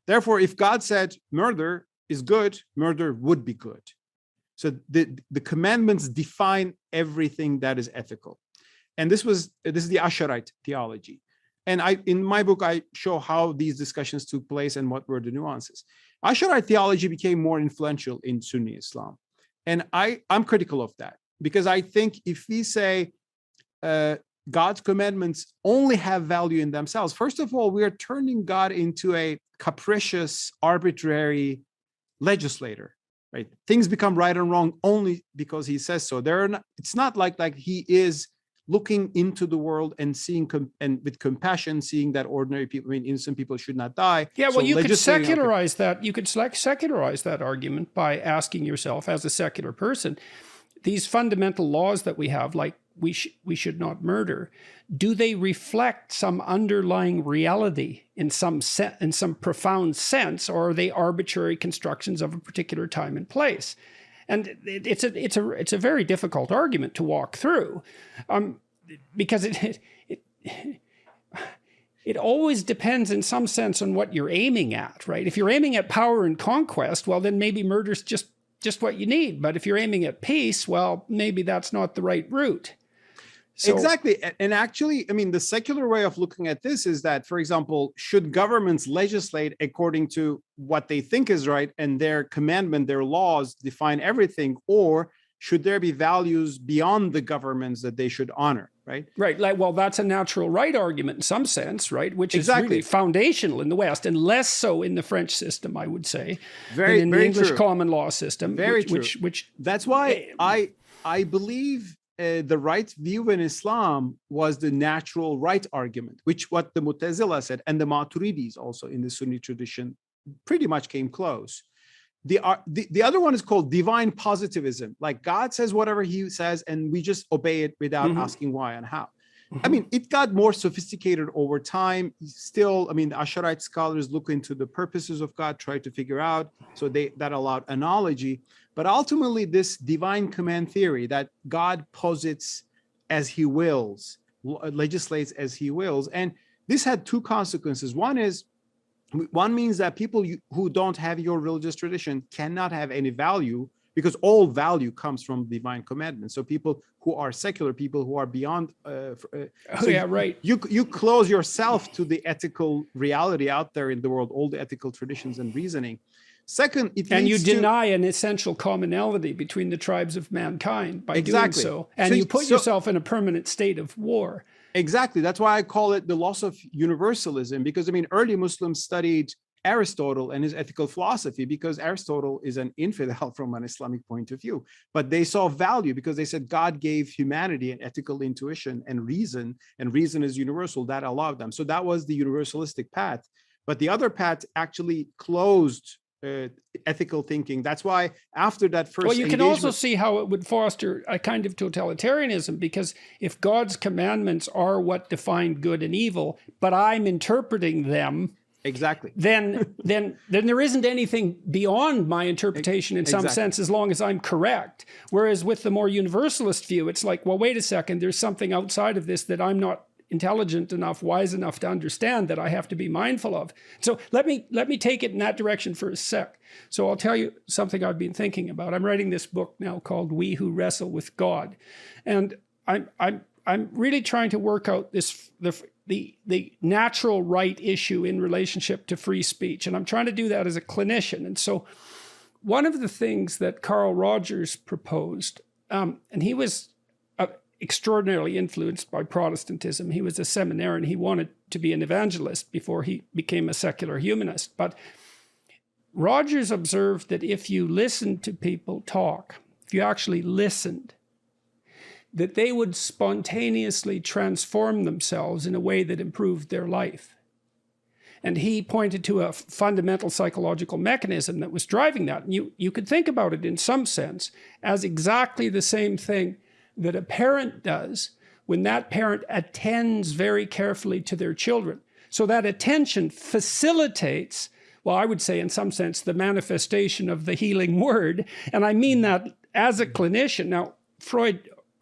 Therefore, if God said murder, is good, murder would be good. So the commandments define everything that is ethical. And this is the Asharite theology. And in my book, I show how these discussions took place and what were the nuances. Asharite theology became more influential in Sunni Islam. And I'm critical of that, because I think if we say God's commandments only have value in themselves, first of all, we are turning God into a capricious, arbitrary legislator, right? Things become right and wrong only because he says so. It's not like he is looking into the world and seeing and with compassion, seeing that ordinary people, innocent people should not die. Yeah, well, you could secularize that. You could secularize that argument by asking yourself, as a secular person, these fundamental laws that we have, like we should not murder, do they reflect some underlying reality in some profound sense, or are they arbitrary constructions of a particular time and place? And it's a very difficult argument to walk through, because it always depends in some sense on what you're aiming at, right? If you're aiming at power and conquest, well, then maybe murder's just what you need. But if you're aiming at peace, well, maybe that's not the right route. So, exactly. And actually, the secular way of looking at this is that, for example, should governments legislate according to what they think is right and their commandment, their laws define everything, or should there be values beyond the governments that they should honor, right? Right. Well, that's a natural right argument in some sense, right? Which is really foundational in the West, and less so in the French system, I would say, than in the English common law system. Very true. That's why I believe the right view in Islam was the natural right argument, which what the Mu'tazila said, and the Maturidis also in the Sunni tradition pretty much came close. The other one is called divine positivism. Like God says whatever he says, and we just obey it without asking why and how. It got more sophisticated over time. Still, the Asharite scholars look into the purposes of God, try to figure out, so that allowed analogy. But ultimately, this divine command theory that God posits as he wills, legislates as he wills. And this had two consequences. One means that people who don't have your religious tradition cannot have any value, because all value comes from divine commandments. So people who are secular, people who are beyond, you close yourself to the ethical reality out there in the world, all the ethical traditions and reasoning. Second, you deny an essential commonality between the tribes of mankind by doing so. And you put yourself in a permanent state of war. Exactly. That's why I call it the loss of universalism, because early Muslims studied Aristotle and his ethical philosophy, because Aristotle is an infidel from an Islamic point of view. But they saw value because they said God gave humanity an ethical intuition and reason is universal. That allowed them. So that was the universalistic path. But the other path actually closed ethical thinking. That's why after that first you can also see how it would foster a kind of totalitarianism, because if God's commandments are what define good and evil, but I'm interpreting them, exactly, then there isn't anything beyond my interpretation in some sense, as long as I'm correct. Whereas with the more universalist view, it's like, well, wait a second, there's something outside of this that I'm not intelligent enough, wise enough to understand, that I have to be mindful of. So let me take it in that direction for a sec. So I'll tell you something I've been thinking about. I'm writing this book now called We Who Wrestle with God, and I'm really trying to work out the natural right issue in relationship to free speech, and I'm trying to do that as a clinician. And so one of the things that Carl Rogers proposed, and he was extraordinarily influenced by Protestantism. He was a seminarian. He wanted to be an evangelist before he became a secular humanist. But Rogers observed that if you listened to people talk, if you actually listened, that they would spontaneously transform themselves in a way that improved their life. And he pointed to a fundamental psychological mechanism that was driving that. And you could think about it in some sense as exactly the same thing that a parent does when that parent attends very carefully to their children. So that attention facilitates, well, I would say in some sense, the manifestation of the healing word. And I mean that as a clinician. Now,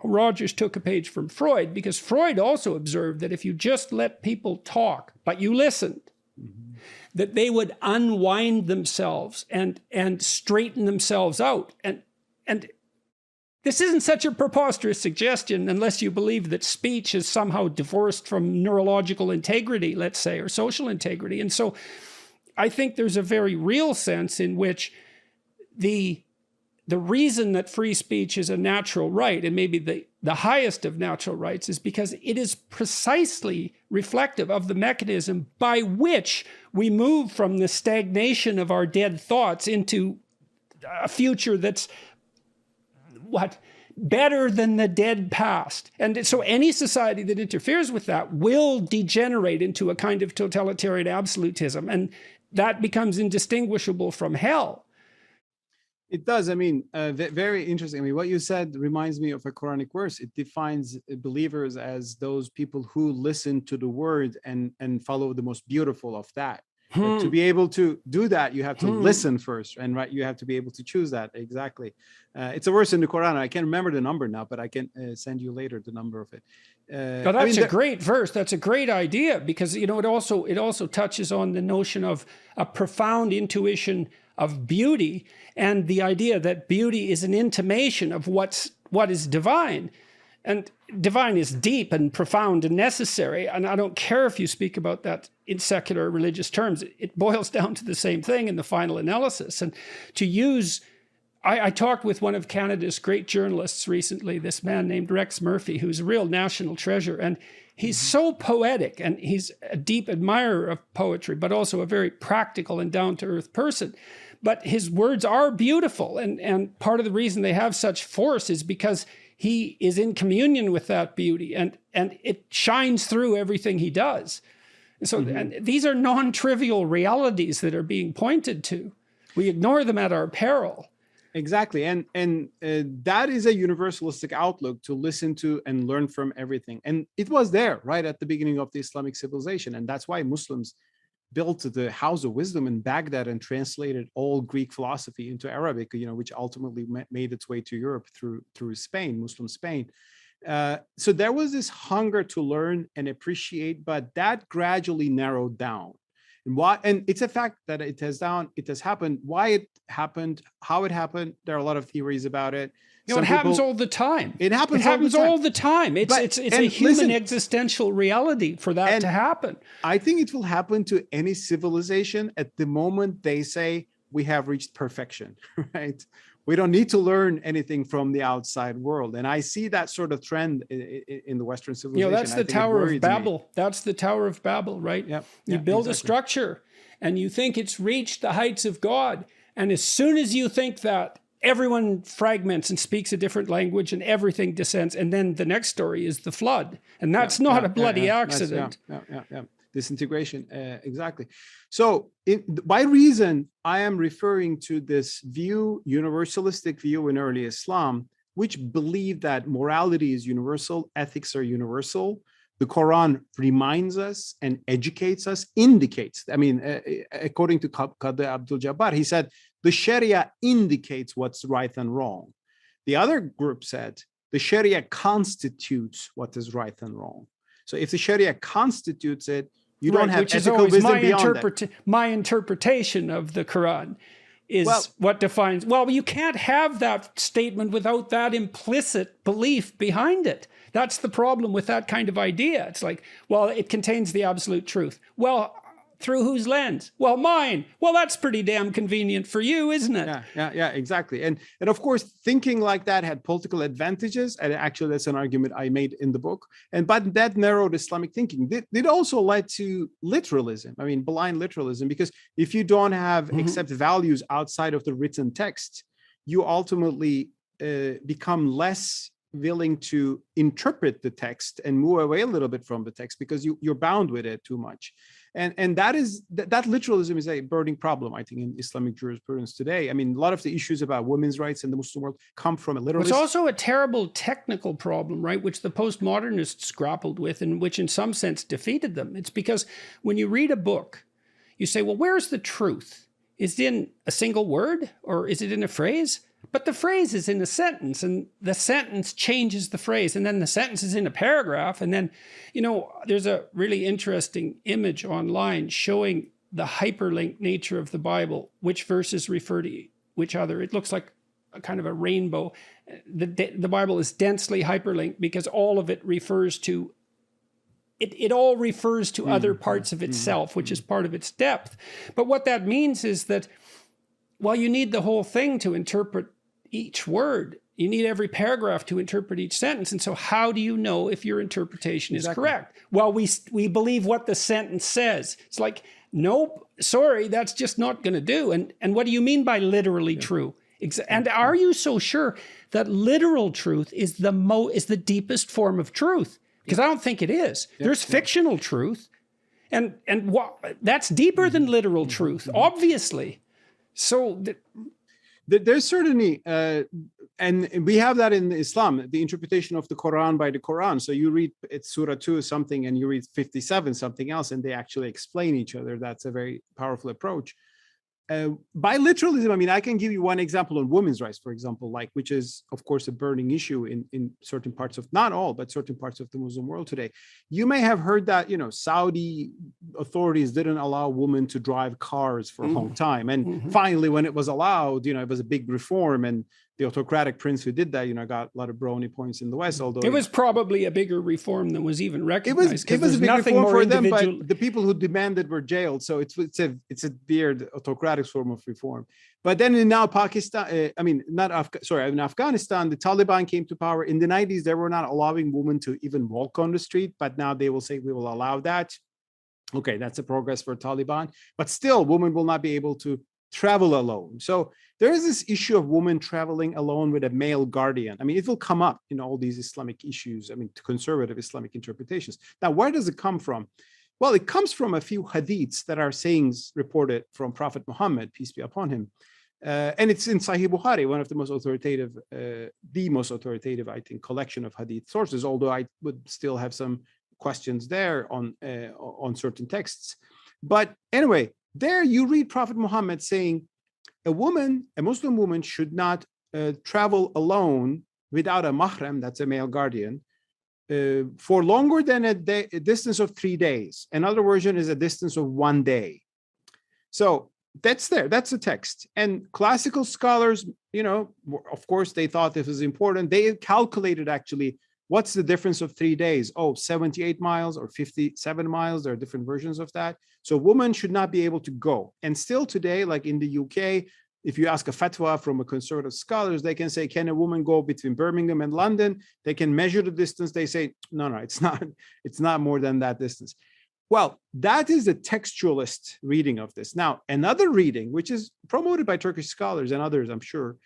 Rogers took a page from Freud, because Freud also observed that if you just let people talk, but you listened, that they would unwind themselves and straighten themselves out. And this isn't such a preposterous suggestion unless you believe that speech is somehow divorced from neurological integrity, let's say, or social integrity. And so I think there's a very real sense in which the reason that free speech is a natural right, and maybe the highest of natural rights, is because it is precisely reflective of the mechanism by which we move from the stagnation of our dead thoughts into a future that's better than the dead past. And so any society that interferes with that will degenerate into a kind of totalitarian absolutism, and that becomes indistinguishable from hell. It does. I mean, very interesting. I mean, what you said reminds me of a Quranic verse. It defines believers as those people who listen to the word and follow the most beautiful of that. But to be able to do that, you have to listen first, and you have to be able to choose that. Exactly. It's a verse in the Quran. I can't remember the number now, but I can send you later the number of it. That's a great verse. That's a great idea, because it also touches on the notion of a profound intuition of beauty, and the idea that beauty is an intimation of what is divine. And divine is deep and profound and necessary. And I don't care if you speak about that in secular religious terms. It boils down to the same thing in the final analysis. And to use, I talked with one of Canada's great journalists recently, this man named Rex Murphy, who's a real national treasure. And he's so poetic, and he's a deep admirer of poetry, but also a very practical and down-to-earth person. But his words are beautiful. And part of the reason they have such force is because he is in communion with that beauty, and it shines through everything he does. So and these are non-trivial realities that are being pointed to. We ignore them at our peril. Exactly. And that is a universalistic outlook, to listen to and learn from everything. And it was there right at the beginning of the Islamic civilization. And that's why Muslims built the House of Wisdom in Baghdad and translated all Greek philosophy into Arabic, which ultimately made its way to Europe through Spain, Muslim Spain. So there was this hunger to learn and appreciate, but that gradually narrowed down. And it's a fact that it has happened. Why it happened, how it happened, there are a lot of theories about it. It happens all the time. It happens all the time. It's a human existential reality for that to happen. I think it will happen to any civilization at the moment they say we have reached perfection, right? We don't need to learn anything from the outside world. And I see that sort of trend in the Western civilization. That's the Tower of Babel. That's the Tower of Babel, right? You build a structure and you think it's reached the heights of God. And as soon as you think that, everyone fragments and speaks a different language, and everything descends. And then the next story is the flood. And that's not a bloody accident. Disintegration, exactly. So by reason, I am referring to this view, universalistic view in early Islam, which believed that morality is universal, ethics are universal. The Quran reminds us and educates us, indicates. I mean, according to Qadi Abdul Jabbar, he said, the Sharia indicates what's right and wrong. The other group said, the Sharia constitutes what is right and wrong. So if the Sharia constitutes it, you don't have ethical wisdom beyond that. My interpretation of the Quran is what defines. Well, you can't have that statement without that implicit belief behind it. That's the problem with that kind of idea. It's like, well, it contains the absolute truth. Well, through whose lens? Well, mine. Well, that's pretty damn convenient for you, isn't it? Yeah, exactly. And of course, thinking like that had political advantages. And actually, that's an argument I made in the book. But that narrowed Islamic thinking. It also led to literalism. I mean, blind literalism, because if you don't have accept values outside of the written text, you ultimately become less willing to interpret the text and move away a little bit from the text, because you're bound with it too much. And that literalism is a burning problem, I think, in Islamic jurisprudence today. I mean, a lot of the issues about women's rights in the Muslim world come from a literalist. It's also a terrible technical problem, right, which the postmodernists grappled with, and which in some sense defeated them. It's because when you read a book, you say, well, where's the truth? Is it in a single word, or is it in a phrase? But the phrase is in a sentence, and the sentence changes the phrase, and then the sentence is in a paragraph. And then, there's a really interesting image online showing the hyperlinked nature of the Bible, which verses refer to which other. It looks like a kind of a rainbow. The Bible is densely hyperlinked because all of it refers to, it all refers to other parts of itself, which is part of its depth. But what that means is that, well, you need the whole thing to interpret each word. You need every paragraph to interpret each sentence. And so how do you know if your interpretation is correct? Well, we believe what the sentence says. It's like, nope, sorry, that's just not going to do. And what do you mean by literally true? And are you so sure that literal truth is the deepest form of truth? Because I don't think it is. There's fictional truth. And that's deeper than literal truth, obviously. So there's certainly, and we have that in Islam, the interpretation of the Quran by the Quran. So you read it's Surah 2 something and you read 57 something else, and they actually explain each other. That's a very powerful approach. By literalism, I mean, I can give you one example on women's rights, for example, like, which is, of course, a burning issue in certain parts of, not all, but certain parts of the Muslim world today. You may have heard that, Saudi authorities didn't allow women to drive cars for a long time. And finally, when it was allowed, it was a big reform. And the autocratic prince who did that, got a lot of brownie points in the West. Although it was probably a bigger reform than was even recognized. It was a big reform for them, but the people who demanded were jailed. So it's a weird autocratic form of reform. But then in now Pakistan, in Afghanistan, the Taliban came to power in the 90s. They were not allowing women to even walk on the street, but now they will say we will allow that. Okay, that's a progress for Taliban, but still, women will not be able to travel alone. So there is this issue of women traveling alone with a male guardian. I mean, it will come up in all these Islamic issues, conservative Islamic interpretations. Now, where does it come from? Well, it comes from a few hadiths that are sayings reported from Prophet Muhammad, peace be upon him. And it's in Sahih Bukhari, one of the most authoritative, I think, collection of hadith sources, although I would still have some questions there on certain texts. But anyway, there you read Prophet Muhammad saying, a Muslim woman should not travel alone without a mahram, that's a male guardian, for longer than a distance of 3 days. Another version is a distance of 1 day. So that's there. That's the text. And classical scholars, of course, they thought this was important. They calculated actually, what's the difference of 3 days? 78 miles or 57 miles. There are different versions of that. So women should not be able to go. And still today, like in the UK, if you ask a fatwa from a conservative scholars, they can say, can a woman go between Birmingham and London? They can measure the distance. They say, no, it's not more than that distance. Well, that is a textualist reading of this. Now, another reading, which is promoted by Turkish scholars and others, I'm sure,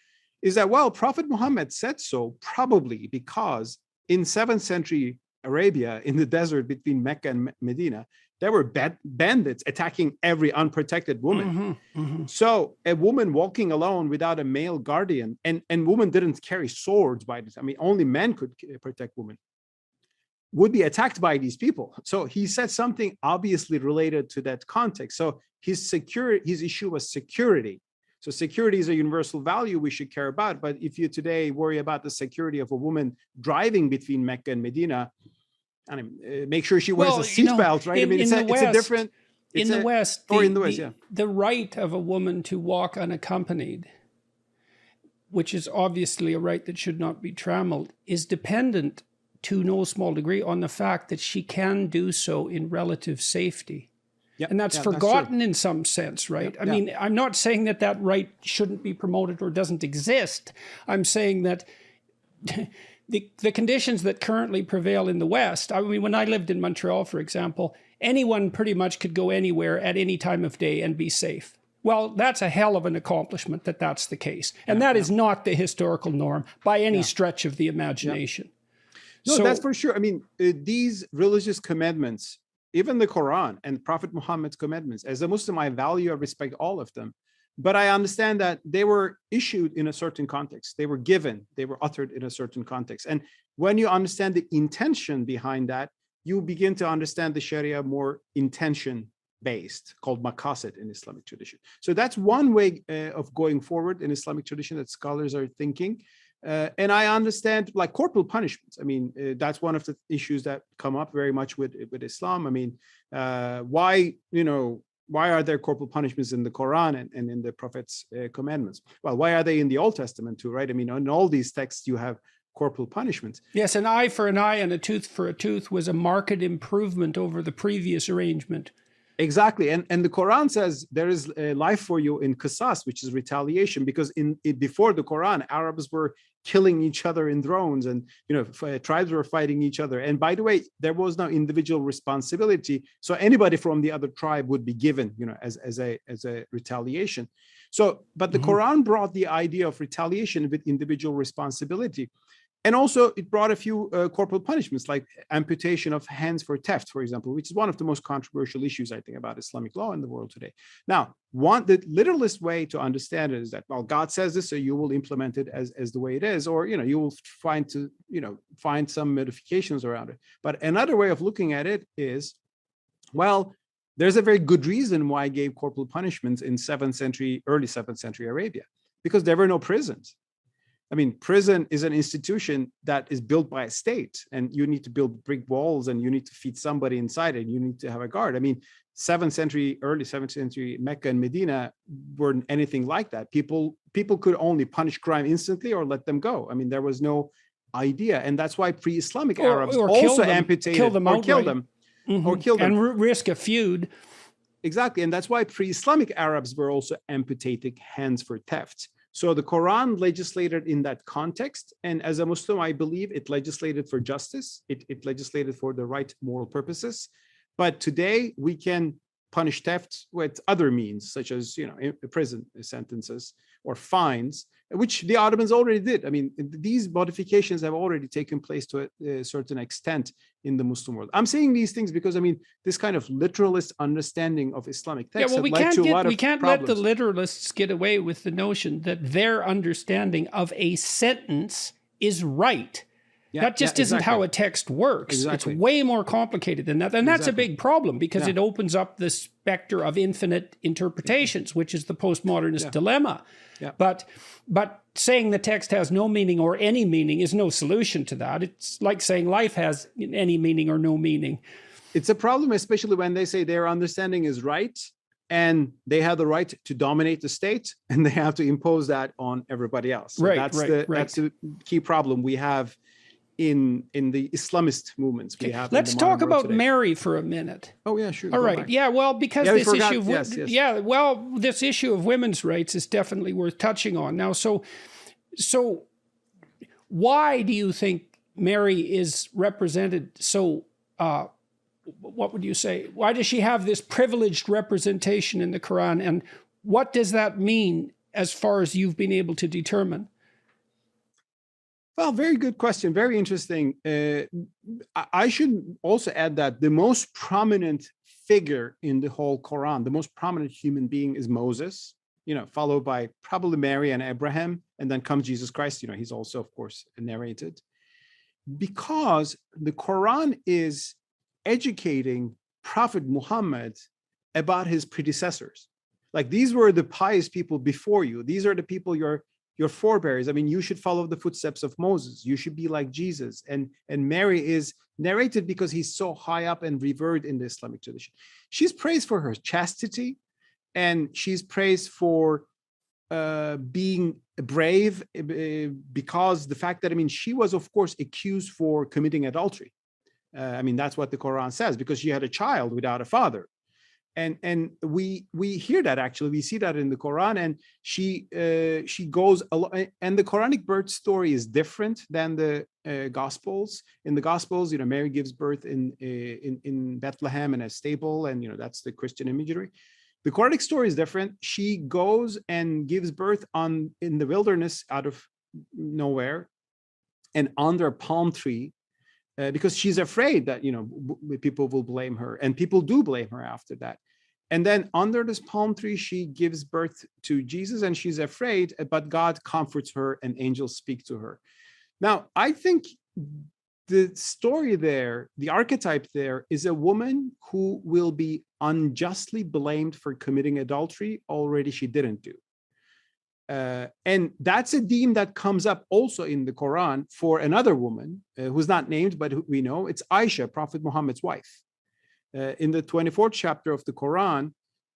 is that, well, Prophet Muhammad said so probably because in 7th century Arabia, in the desert between Mecca and Medina, there were bandits attacking every unprotected woman. So a woman walking alone without a male guardian, and women didn't carry swords by this. I mean, only men could protect women, would be attacked by these people. So he said something obviously related to that context. So his issue was security. So security is a universal value we should care about. But if you today worry about the security of a woman driving between Mecca and Medina, make sure she wears a seatbelt, right? It's a different. In the West, the right of a woman to walk unaccompanied, which is obviously a right that should not be trammeled, is dependent to no small degree on the fact that she can do so in relative safety. Yep. And that's forgotten in some sense, right? Yep. I'm not saying that right shouldn't be promoted or doesn't exist. I'm saying that the conditions that currently prevail in the West, when I lived in Montreal, for example, anyone pretty much could go anywhere at any time of day and be safe. Well, that's a hell of an accomplishment that that's the case. And that is not the historical norm by any stretch of the imagination. No, that's for sure. These religious commandments, even the Quran and Prophet Muhammad's commandments, as a Muslim, I value and respect all of them. But I understand that they were issued in a certain context. They were given, they were uttered in a certain context. And when you understand the intention behind that, you begin to understand the Sharia more intention-based, called maqasid in Islamic tradition. So that's one way of going forward in Islamic tradition that scholars are thinking. And I understand, like, corporal punishments. That's one of the issues that come up very much with Islam. Why, why are there corporal punishments in the Quran and in the Prophet's commandments? Well, why are they in the Old Testament too, right? I mean, in all these texts, you have corporal punishments. Yes, an eye for an eye and a tooth for a tooth was a marked improvement over the previous arrangement. Exactly. And the Quran says there is a life for you in qisas, which is retaliation, because before the Quran, Arabs were killing each other in drones, and tribes were fighting each other. And by the way, there was no individual responsibility. So anybody from the other tribe would be given, as a retaliation. So, but the Quran brought the idea of retaliation with individual responsibility. And also, it brought a few corporal punishments, like amputation of hands for theft, for example, which is one of the most controversial issues, I think, about Islamic law in the world today. Now, the literalist way to understand it is that, well, God says this, so you will implement it as the way it is, or you will find some modifications around it. But another way of looking at it is, well, there's a very good reason why I gave corporal punishments in early 7th century Arabia, because there were no prisons. I mean, prison is an institution that is built by a state, and you need to build brick walls, and you need to feed somebody inside it. You need to have a guard. I mean, early 7th century Mecca and Medina weren't anything like that. People could only punish crime instantly or let them go. I mean, there was no idea. And that's why pre-Islamic Arabs also amputated or killed them. Or kill them. And risk a feud. Exactly. And that's why pre-Islamic Arabs were also amputating hands for theft. So the Quran legislated in that context. And as a Muslim, I believe it legislated for justice. It legislated for the right moral purposes. But today we can punish theft with other means, such as prison sentences or fines, which the Ottomans already did. I mean, these modifications have already taken place to a certain extent in the Muslim world. I'm saying these things because, I mean, this kind of literalist understanding of Islamic texts we can't let the literalists get away with the notion that their understanding of a sentence is right. That just isn't how a text works. Exactly. It's way more complicated than that. And that's a big problem, because it opens up the specter of infinite interpretations, which is the postmodernist dilemma. Yeah. But saying the text has no meaning or any meaning is no solution to that. It's like saying life has any meaning or no meaning. It's a problem, especially when they say their understanding is right, and they have the right to dominate the state, and they have to impose that on everybody else. So that's the key problem we have in the Islamist movements we have. Let's talk about Mary for a minute. Oh yeah, sure. All right. Yeah, well, because this issue this issue of women's rights is definitely worth touching on. Now, so why do you think Mary is represented so what would you say? Why does she have this privileged representation in the Quran, and what does that mean as far as you've been able to determine? Well, very good question. Very interesting. I should also add that the most prominent figure in the whole Quran, the most prominent human being, is Moses, followed by probably Mary and Abraham, and then comes Jesus Christ. He's also, of course, narrated, because the Quran is educating Prophet Muhammad about his predecessors. Like, these were the pious people before you. These are the people your forebears. I mean, you should follow the footsteps of Moses. You should be like Jesus. And Mary is narrated because he's so high up and revered in the Islamic tradition. She's praised for her chastity, and she's praised for being brave, because the fact that, I mean, she was, of course, accused for committing adultery. I mean, that's what the Quran says, because she had a child without a father. And we hear that, actually. We see that in the Quran, and she goes along. And the Quranic birth story is different than the Gospels. In the Gospels, Mary gives birth in Bethlehem in a stable, and that's the Christian imagery. The Quranic story is different. She goes and gives birth in the wilderness, out of nowhere, and under a palm tree, because she's afraid that people will blame her, and people do blame her after that. And then under this palm tree, she gives birth to Jesus, and she's afraid, but God comforts her, and angels speak to her. Now, I think the story there, the archetype there, is a woman who will be unjustly blamed for committing adultery already she didn't do. And that's a theme that comes up also in the Quran for another woman who's not named, but who we know. It's Aisha, Prophet Muhammad's wife. In the 24th chapter of the Quran,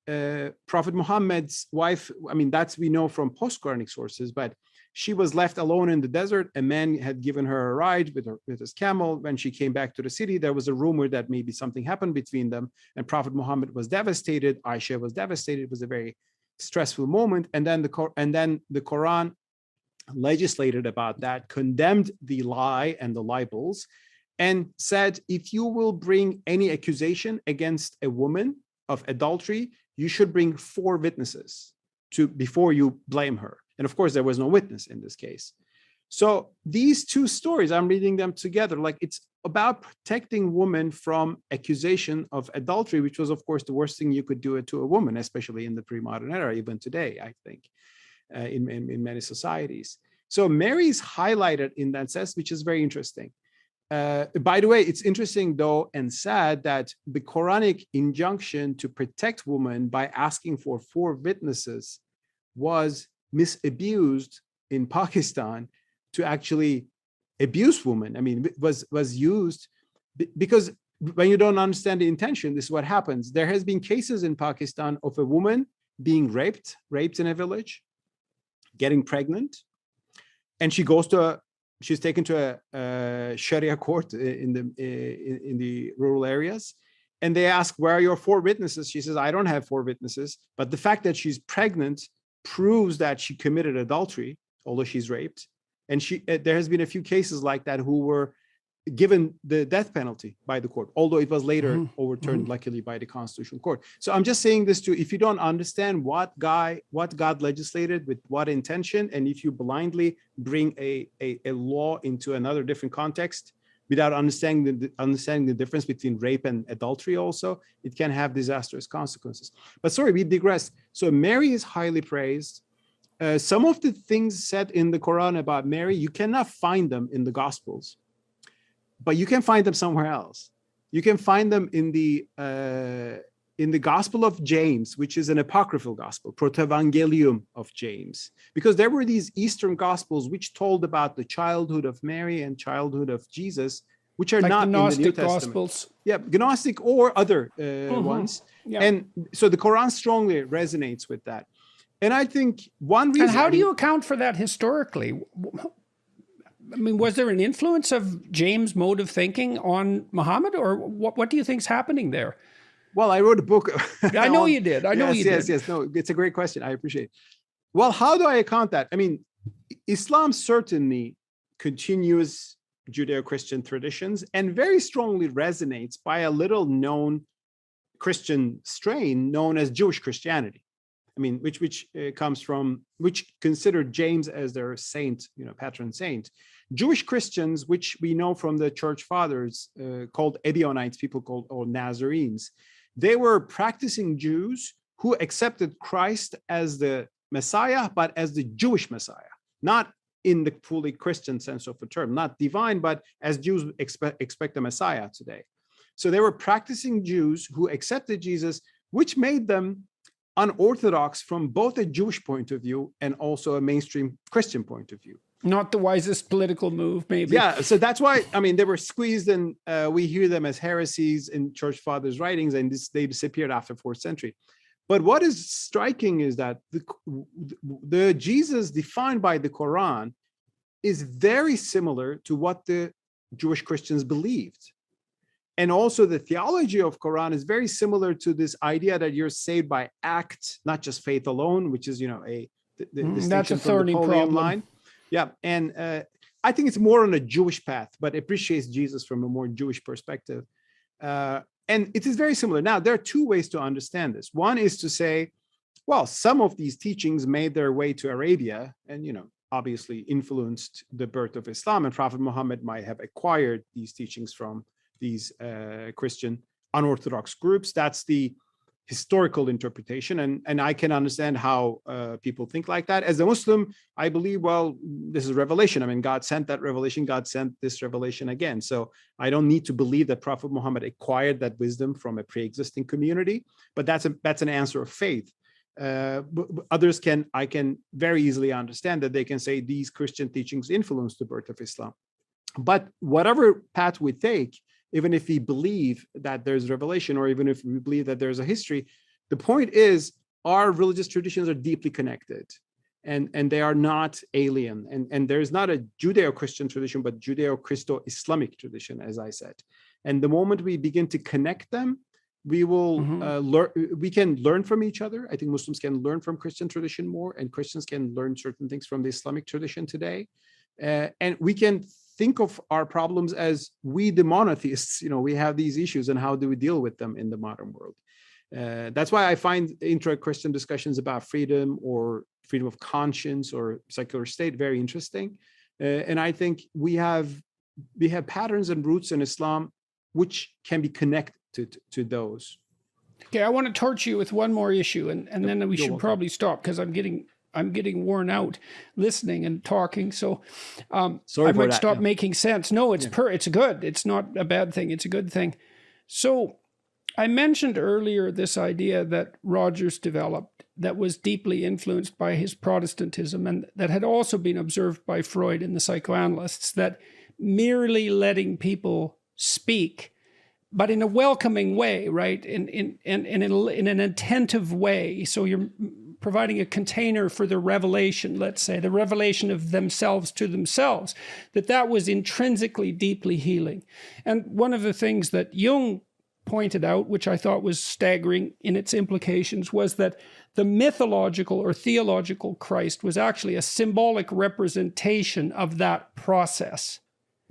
Prophet Muhammad's wife, I mean, that's we know from post-Quranic sources, but she was left alone in the desert. A man had given her a ride with his camel. When she came back to the city, there was a rumor that maybe something happened between them, and Prophet Muhammad was devastated. Aisha was devastated. It was a very stressful moment. And then the Quran legislated about that, condemned the lie and the libels, and said, if you will bring any accusation against a woman of adultery, you should bring 4 witnesses before you blame her. And of course, there was no witness in this case. So these two stories, I'm reading them together, like it's about protecting women from accusation of adultery, which was, of course, the worst thing you could do it to a woman, especially in the pre-modern era, even today, I think, in many societies. So Mary is highlighted in that sense, which is very interesting. By the way, it's interesting, though, and sad that the Quranic injunction to protect women by asking for 4 witnesses was misabused in Pakistan to actually abuse women. I mean, was used because when you don't understand the intention, this is what happens. There has been cases in Pakistan of a woman being raped in a village, getting pregnant, and she's taken to a Sharia court in the rural areas, and they ask, where are your 4 witnesses? She says, I don't have 4 witnesses, but the fact that she's pregnant proves that she committed adultery, although she's raped. And there has been a few cases like that who were given the death penalty by the court, although it was later overturned, luckily, by the Constitutional Court. So I'm just saying this if you don't understand what God legislated with what intention, and if you blindly bring a law into another different context without understanding the difference between rape and adultery also, it can have disastrous consequences. But sorry, we digress. So Mary is highly praised. Some of the things said in the Quran about Mary, you cannot find them in the Gospels, but you can find them somewhere else. You can find them in the Gospel of James, which is an apocryphal gospel, Protevangelium of James, because there were these Eastern Gospels which told about the childhood of Mary and childhood of Jesus, which are like not in the New Testament. Gospels. Yeah, Gnostic or other ones. Yeah. And so the Quran strongly resonates with that. And I think one reason... And how do you account for that historically? I mean, was there an influence of James' mode of thinking on Muhammad, or what do you think's happening there? Well, I wrote a book. I know you did. I know you did. Yes. No, it's a great question. I appreciate it. Well, how do I account that? I mean, Islam certainly continues Judeo-Christian traditions and very strongly resonates by a little known Christian strain known as Jewish Christianity. I mean, which comes from, which considered James as their saint, patron saint. Jewish Christians, which we know from the church fathers, called Ebionites, people called, or Nazarenes, they were practicing Jews who accepted Christ as the Messiah, but as the Jewish Messiah, not in the fully Christian sense of the term, not divine, but as Jews expect a Messiah today. So they were practicing Jews who accepted Jesus, which made them unorthodox from both a Jewish point of view and also a mainstream Christian point of view. Not the wisest political move, maybe. Yeah, so that's why, I mean, they were squeezed, and we hear them as heresies in church fathers' writings, and they disappeared after 4th century. But what is striking is that the Jesus defined by the Quran is very similar to what the Jewish Christians believed. And also the theology of Quran is very similar to this idea that you're saved by act, not just faith alone, which is, the that's a thorny problem. Line. Yeah, and I think it's more on a Jewish path, but appreciates Jesus from a more Jewish perspective. And it is very similar. Now, there are 2 ways to understand this. One is to say, well, some of these teachings made their way to Arabia and, obviously influenced the birth of Islam, and Prophet Muhammad might have acquired these teachings from these Christian unorthodox groups. That's the historical interpretation, and I can understand how people think like that. As a Muslim, I believe, well, this is revelation. I mean, God sent that revelation. God sent this revelation again. So I don't need to believe that Prophet Muhammad acquired that wisdom from a pre-existing community, but that's an answer of faith. Others I can very easily understand that they can say these Christian teachings influenced the birth of Islam. But whatever path we take, even if we believe that there's revelation, or even if we believe that there's a history, the point is, our religious traditions are deeply connected, and they are not alien. And there's not a Judeo-Christian tradition, but Judeo-Christo-Islamic tradition, as I said. And the moment we begin to connect them, we will learn. We can learn from each other. I think Muslims can learn from Christian tradition more, and Christians can learn certain things from the Islamic tradition today. And we can think of our problems as we, the monotheists, we have these issues, and how do we deal with them in the modern world? That's why I find intra-Christian discussions about freedom or freedom of conscience or secular state very interesting. And I think we have patterns and roots in Islam which can be connected to those. Okay, I want to torch you with one more issue, and then we should probably stop, because I'm getting worn out listening and talking. So I might stop making sense. No, it's good. It's not a bad thing. It's a good thing. So I mentioned earlier this idea that Rogers developed that was deeply influenced by his Protestantism, and that had also been observed by Freud and the psychoanalysts, that merely letting people speak, but in a welcoming way, right? In an attentive way. So you're providing a container for the revelation, let's say, the revelation of themselves to themselves, that was intrinsically deeply healing. And one of the things that Jung pointed out, which I thought was staggering in its implications, was that the mythological or theological Christ was actually a symbolic representation of that process.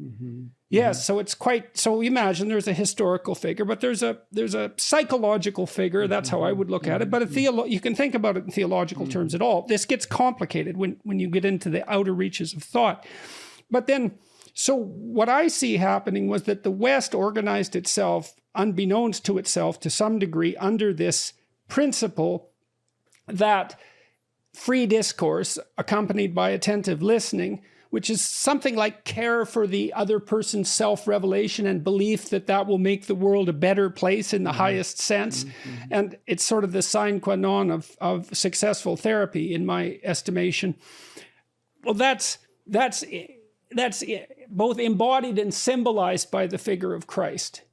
Mm-hmm. Yes, so it's quite, so imagine there's a historical figure, but there's a psychological figure. That's how I would look at it. But you can think about it in theological terms at all. This gets complicated when you get into the outer reaches of thought. But then, so what I see happening was that the West organized itself, unbeknownst to itself to some degree, under this principle that free discourse accompanied by attentive listening, which is something like care for the other person's self-revelation and belief that will make the world a better place in the highest sense. And it's sort of the sine qua non of successful therapy, in my estimation. Well, that's both embodied and symbolized by the figure of Christ.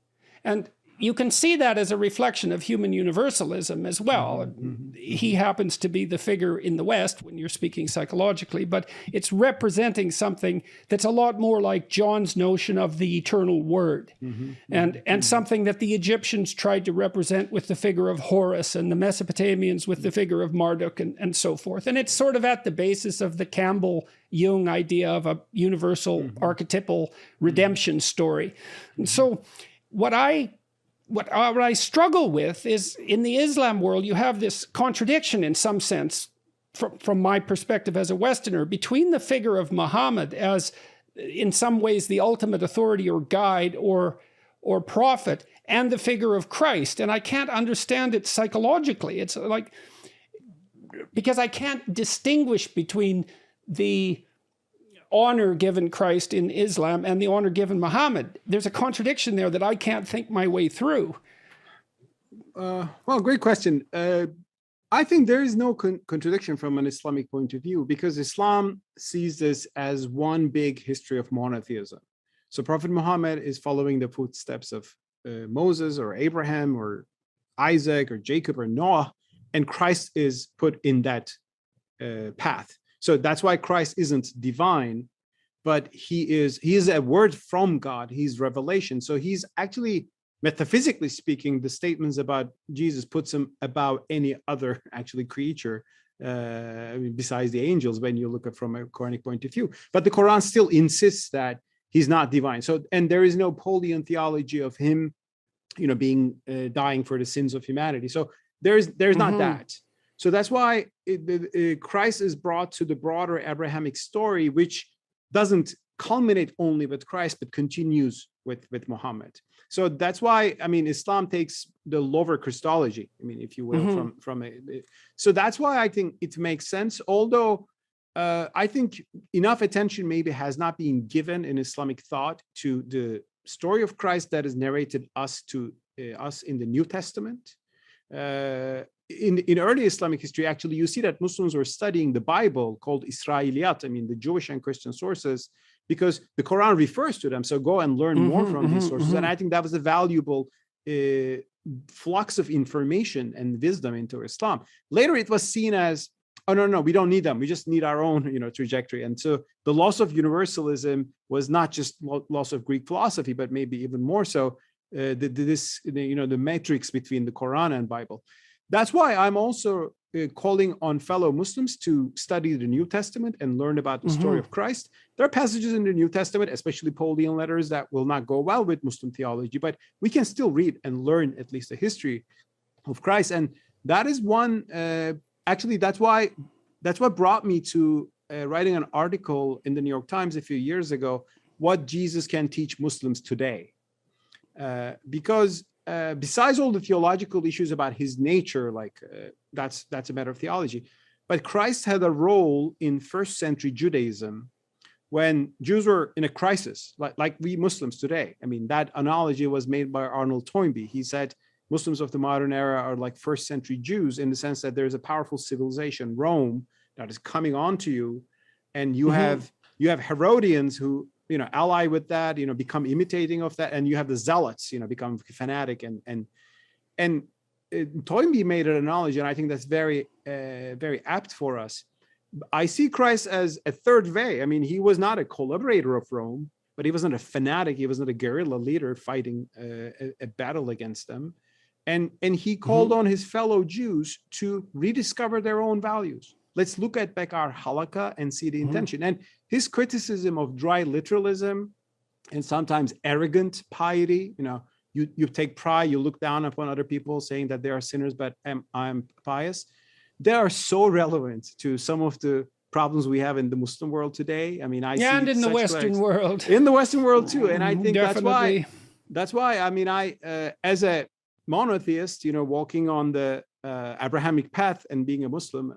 And you can see that as a reflection of human universalism as well. He happens to be the figure in the West when you're speaking psychologically, but it's representing something that's a lot more like John's notion of the eternal word, and something that the Egyptians tried to represent with the figure of Horus, and the Mesopotamians with the figure of Marduk, and so forth. And it's sort of at the basis of the Campbell-Jung idea of a universal archetypal redemption story. And so what I struggle with is, in the Islam world, you have this contradiction in some sense, from my perspective as a Westerner, between the figure of Muhammad as, in some ways, the ultimate authority or guide or prophet, and the figure of Christ. And I can't understand it psychologically. It's like, because I can't distinguish between the honor given Christ in Islam and the honor given Muhammad. There's a contradiction there that I can't think my way through. Well, great question. I think there is no contradiction from an Islamic point of view, because Islam sees this as one big history of monotheism. So Prophet Muhammad is following the footsteps of Moses or Abraham or Isaac or Jacob or Noah, and Christ is put in that path. So that's why Christ isn't divine, but he is a word from God. He's revelation. So he's actually, metaphysically speaking, the statements about Jesus puts him above any other actually creature besides the angels, when you look at from a Quranic point of view. But the Quran still insists that he's not divine. So, and there is no Pauline theology of him, being dying for the sins of humanity. So there's not that. So that's why Christ is brought to the broader Abrahamic story, which doesn't culminate only with Christ, but continues with Muhammad. So that's why, Islam takes the lower Christology, if you will, so that's why I think it makes sense. Although I think enough attention maybe has not been given in Islamic thought to the story of Christ that is narrated us in the New Testament. In early Islamic history, actually, you see that Muslims were studying the Bible, called Israeliyat, the Jewish and Christian sources, because the Quran refers to them. So go and learn more from these sources. And I think that was a valuable flux of information and wisdom into Islam. Later, it was seen as, oh, no, we don't need them. We just need our own, trajectory. And so the loss of universalism was not just loss of Greek philosophy, but maybe even more so the matrix between the Quran and Bible. That's why I'm also calling on fellow Muslims to study the New Testament and learn about the story of Christ. There are passages in the New Testament, especially Pauline letters, that will not go well with Muslim theology, but we can still read and learn at least the history of Christ. And that is one, actually, that's what brought me to writing an article in the New York Times a few years ago, what Jesus can teach Muslims today. Because besides all the theological issues about his nature, that's a matter of theology, but Christ had a role in first century Judaism when Jews were in a crisis, like we Muslims today. I mean, that analogy was made by Arnold Toynbee. He said Muslims of the modern era are like first century Jews in the sense that there's a powerful civilization, Rome, that is coming onto you, and you have Herodians who ally with that, become imitating of that, and you have the zealots, become fanatic, and Toynbee made an analogy, and I think that's very very apt for us. I see Christ as a third way. I mean, he was not a collaborator of Rome, but he wasn't a fanatic. He wasn't a guerrilla leader fighting a battle against them, and he called on his fellow Jews to rediscover their own values. Let's look at back our halakha and see the intention. And his criticism of dry literalism and sometimes arrogant piety, you take pride, you look down upon other people saying that they are sinners, but I'm pious. They are so relevant to some of the problems we have in the Muslim world today. I mean, and in the Western world. In the Western world too. And I think Definitely. that's why, I mean, as a monotheist, walking on the Abrahamic path and being a Muslim,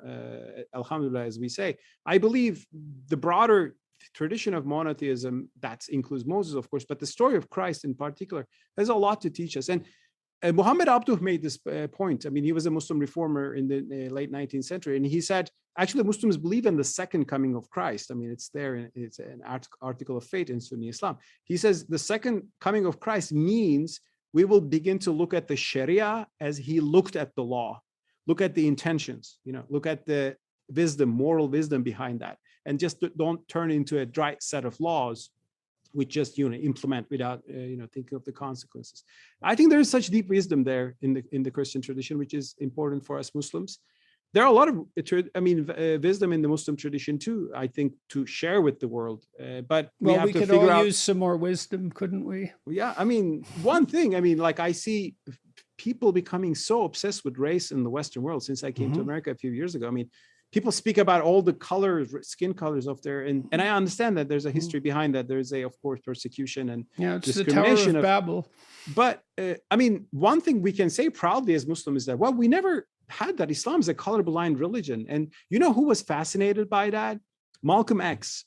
alhamdulillah, as we say, I believe the broader tradition of monotheism, that includes Moses, of course, but the story of Christ in particular has a lot to teach us. And Muhammad Abduh made this point. I mean, he was a Muslim reformer in the late 19th century, and he said, actually, Muslims believe in the second coming of Christ. I mean, it's there, it's an article of faith in Sunni Islam. He says the second coming of Christ means we will begin to look at the Sharia as he looked at the law, look at the intentions, look at the wisdom, moral wisdom behind that, and just don't turn into a dry set of laws, which just implement without thinking of the consequences. I think there is such deep wisdom there in the Christian tradition, which is important for us Muslims. There are a lot of wisdom in the Muslim tradition too, I think, to share with the world. But we could all use some more wisdom, couldn't we? Yeah, I mean, one thing, like I see people becoming so obsessed with race in the Western world since I came to America a few years ago. I mean, people speak about all the colors, skin colors of their, and I understand that there's a history behind that. There's of course, persecution and discrimination. The Tower of Babel. But I mean, one thing we can say proudly as Muslims is that, well, we never had that. Islam is a colorblind religion. And who was fascinated by that? Malcolm X.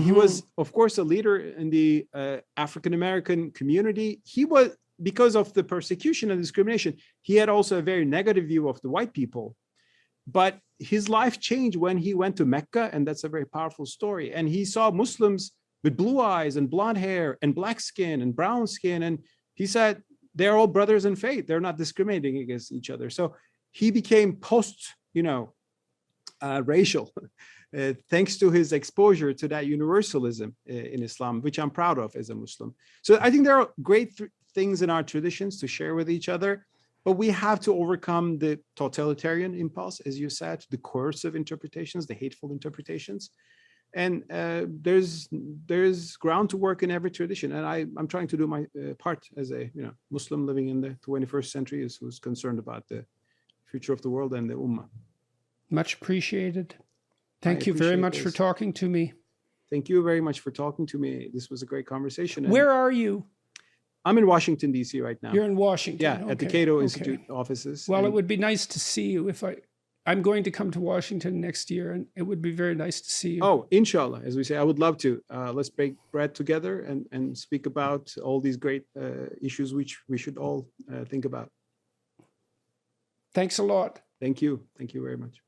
He was, of course, a leader in the African-American community. He was, because of the persecution and discrimination, he had also a very negative view of the white people. But his life changed when he went to Mecca, and that's a very powerful story. And he saw Muslims with blue eyes and blonde hair and black skin and brown skin. And he said, they're all brothers in faith. They're not discriminating against each other. So he became racial, thanks to his exposure to that universalism in Islam, which I'm proud of as a Muslim. So I think there are great things in our traditions to share with each other, but we have to overcome the totalitarian impulse, as you said, the coercive interpretations, the hateful interpretations. And there's ground to work in every tradition. And I'm trying to do my part as a Muslim living in the 21st century who's concerned about the future of the world and the Ummah. Much appreciated. Thank you very much for talking to me. Thank you very much for talking to me. This was a great conversation. Where are you? I'm in Washington, D.C. right now. You're in Washington? Yeah, at the Cato Institute offices. Well, it would be nice to see you I'm going to come to Washington next year, and it would be very nice to see you. Oh, inshallah, as we say, I would love to. Let's break bread together and speak about all these great issues which we should all think about. Thanks a lot. Thank you. Thank you very much.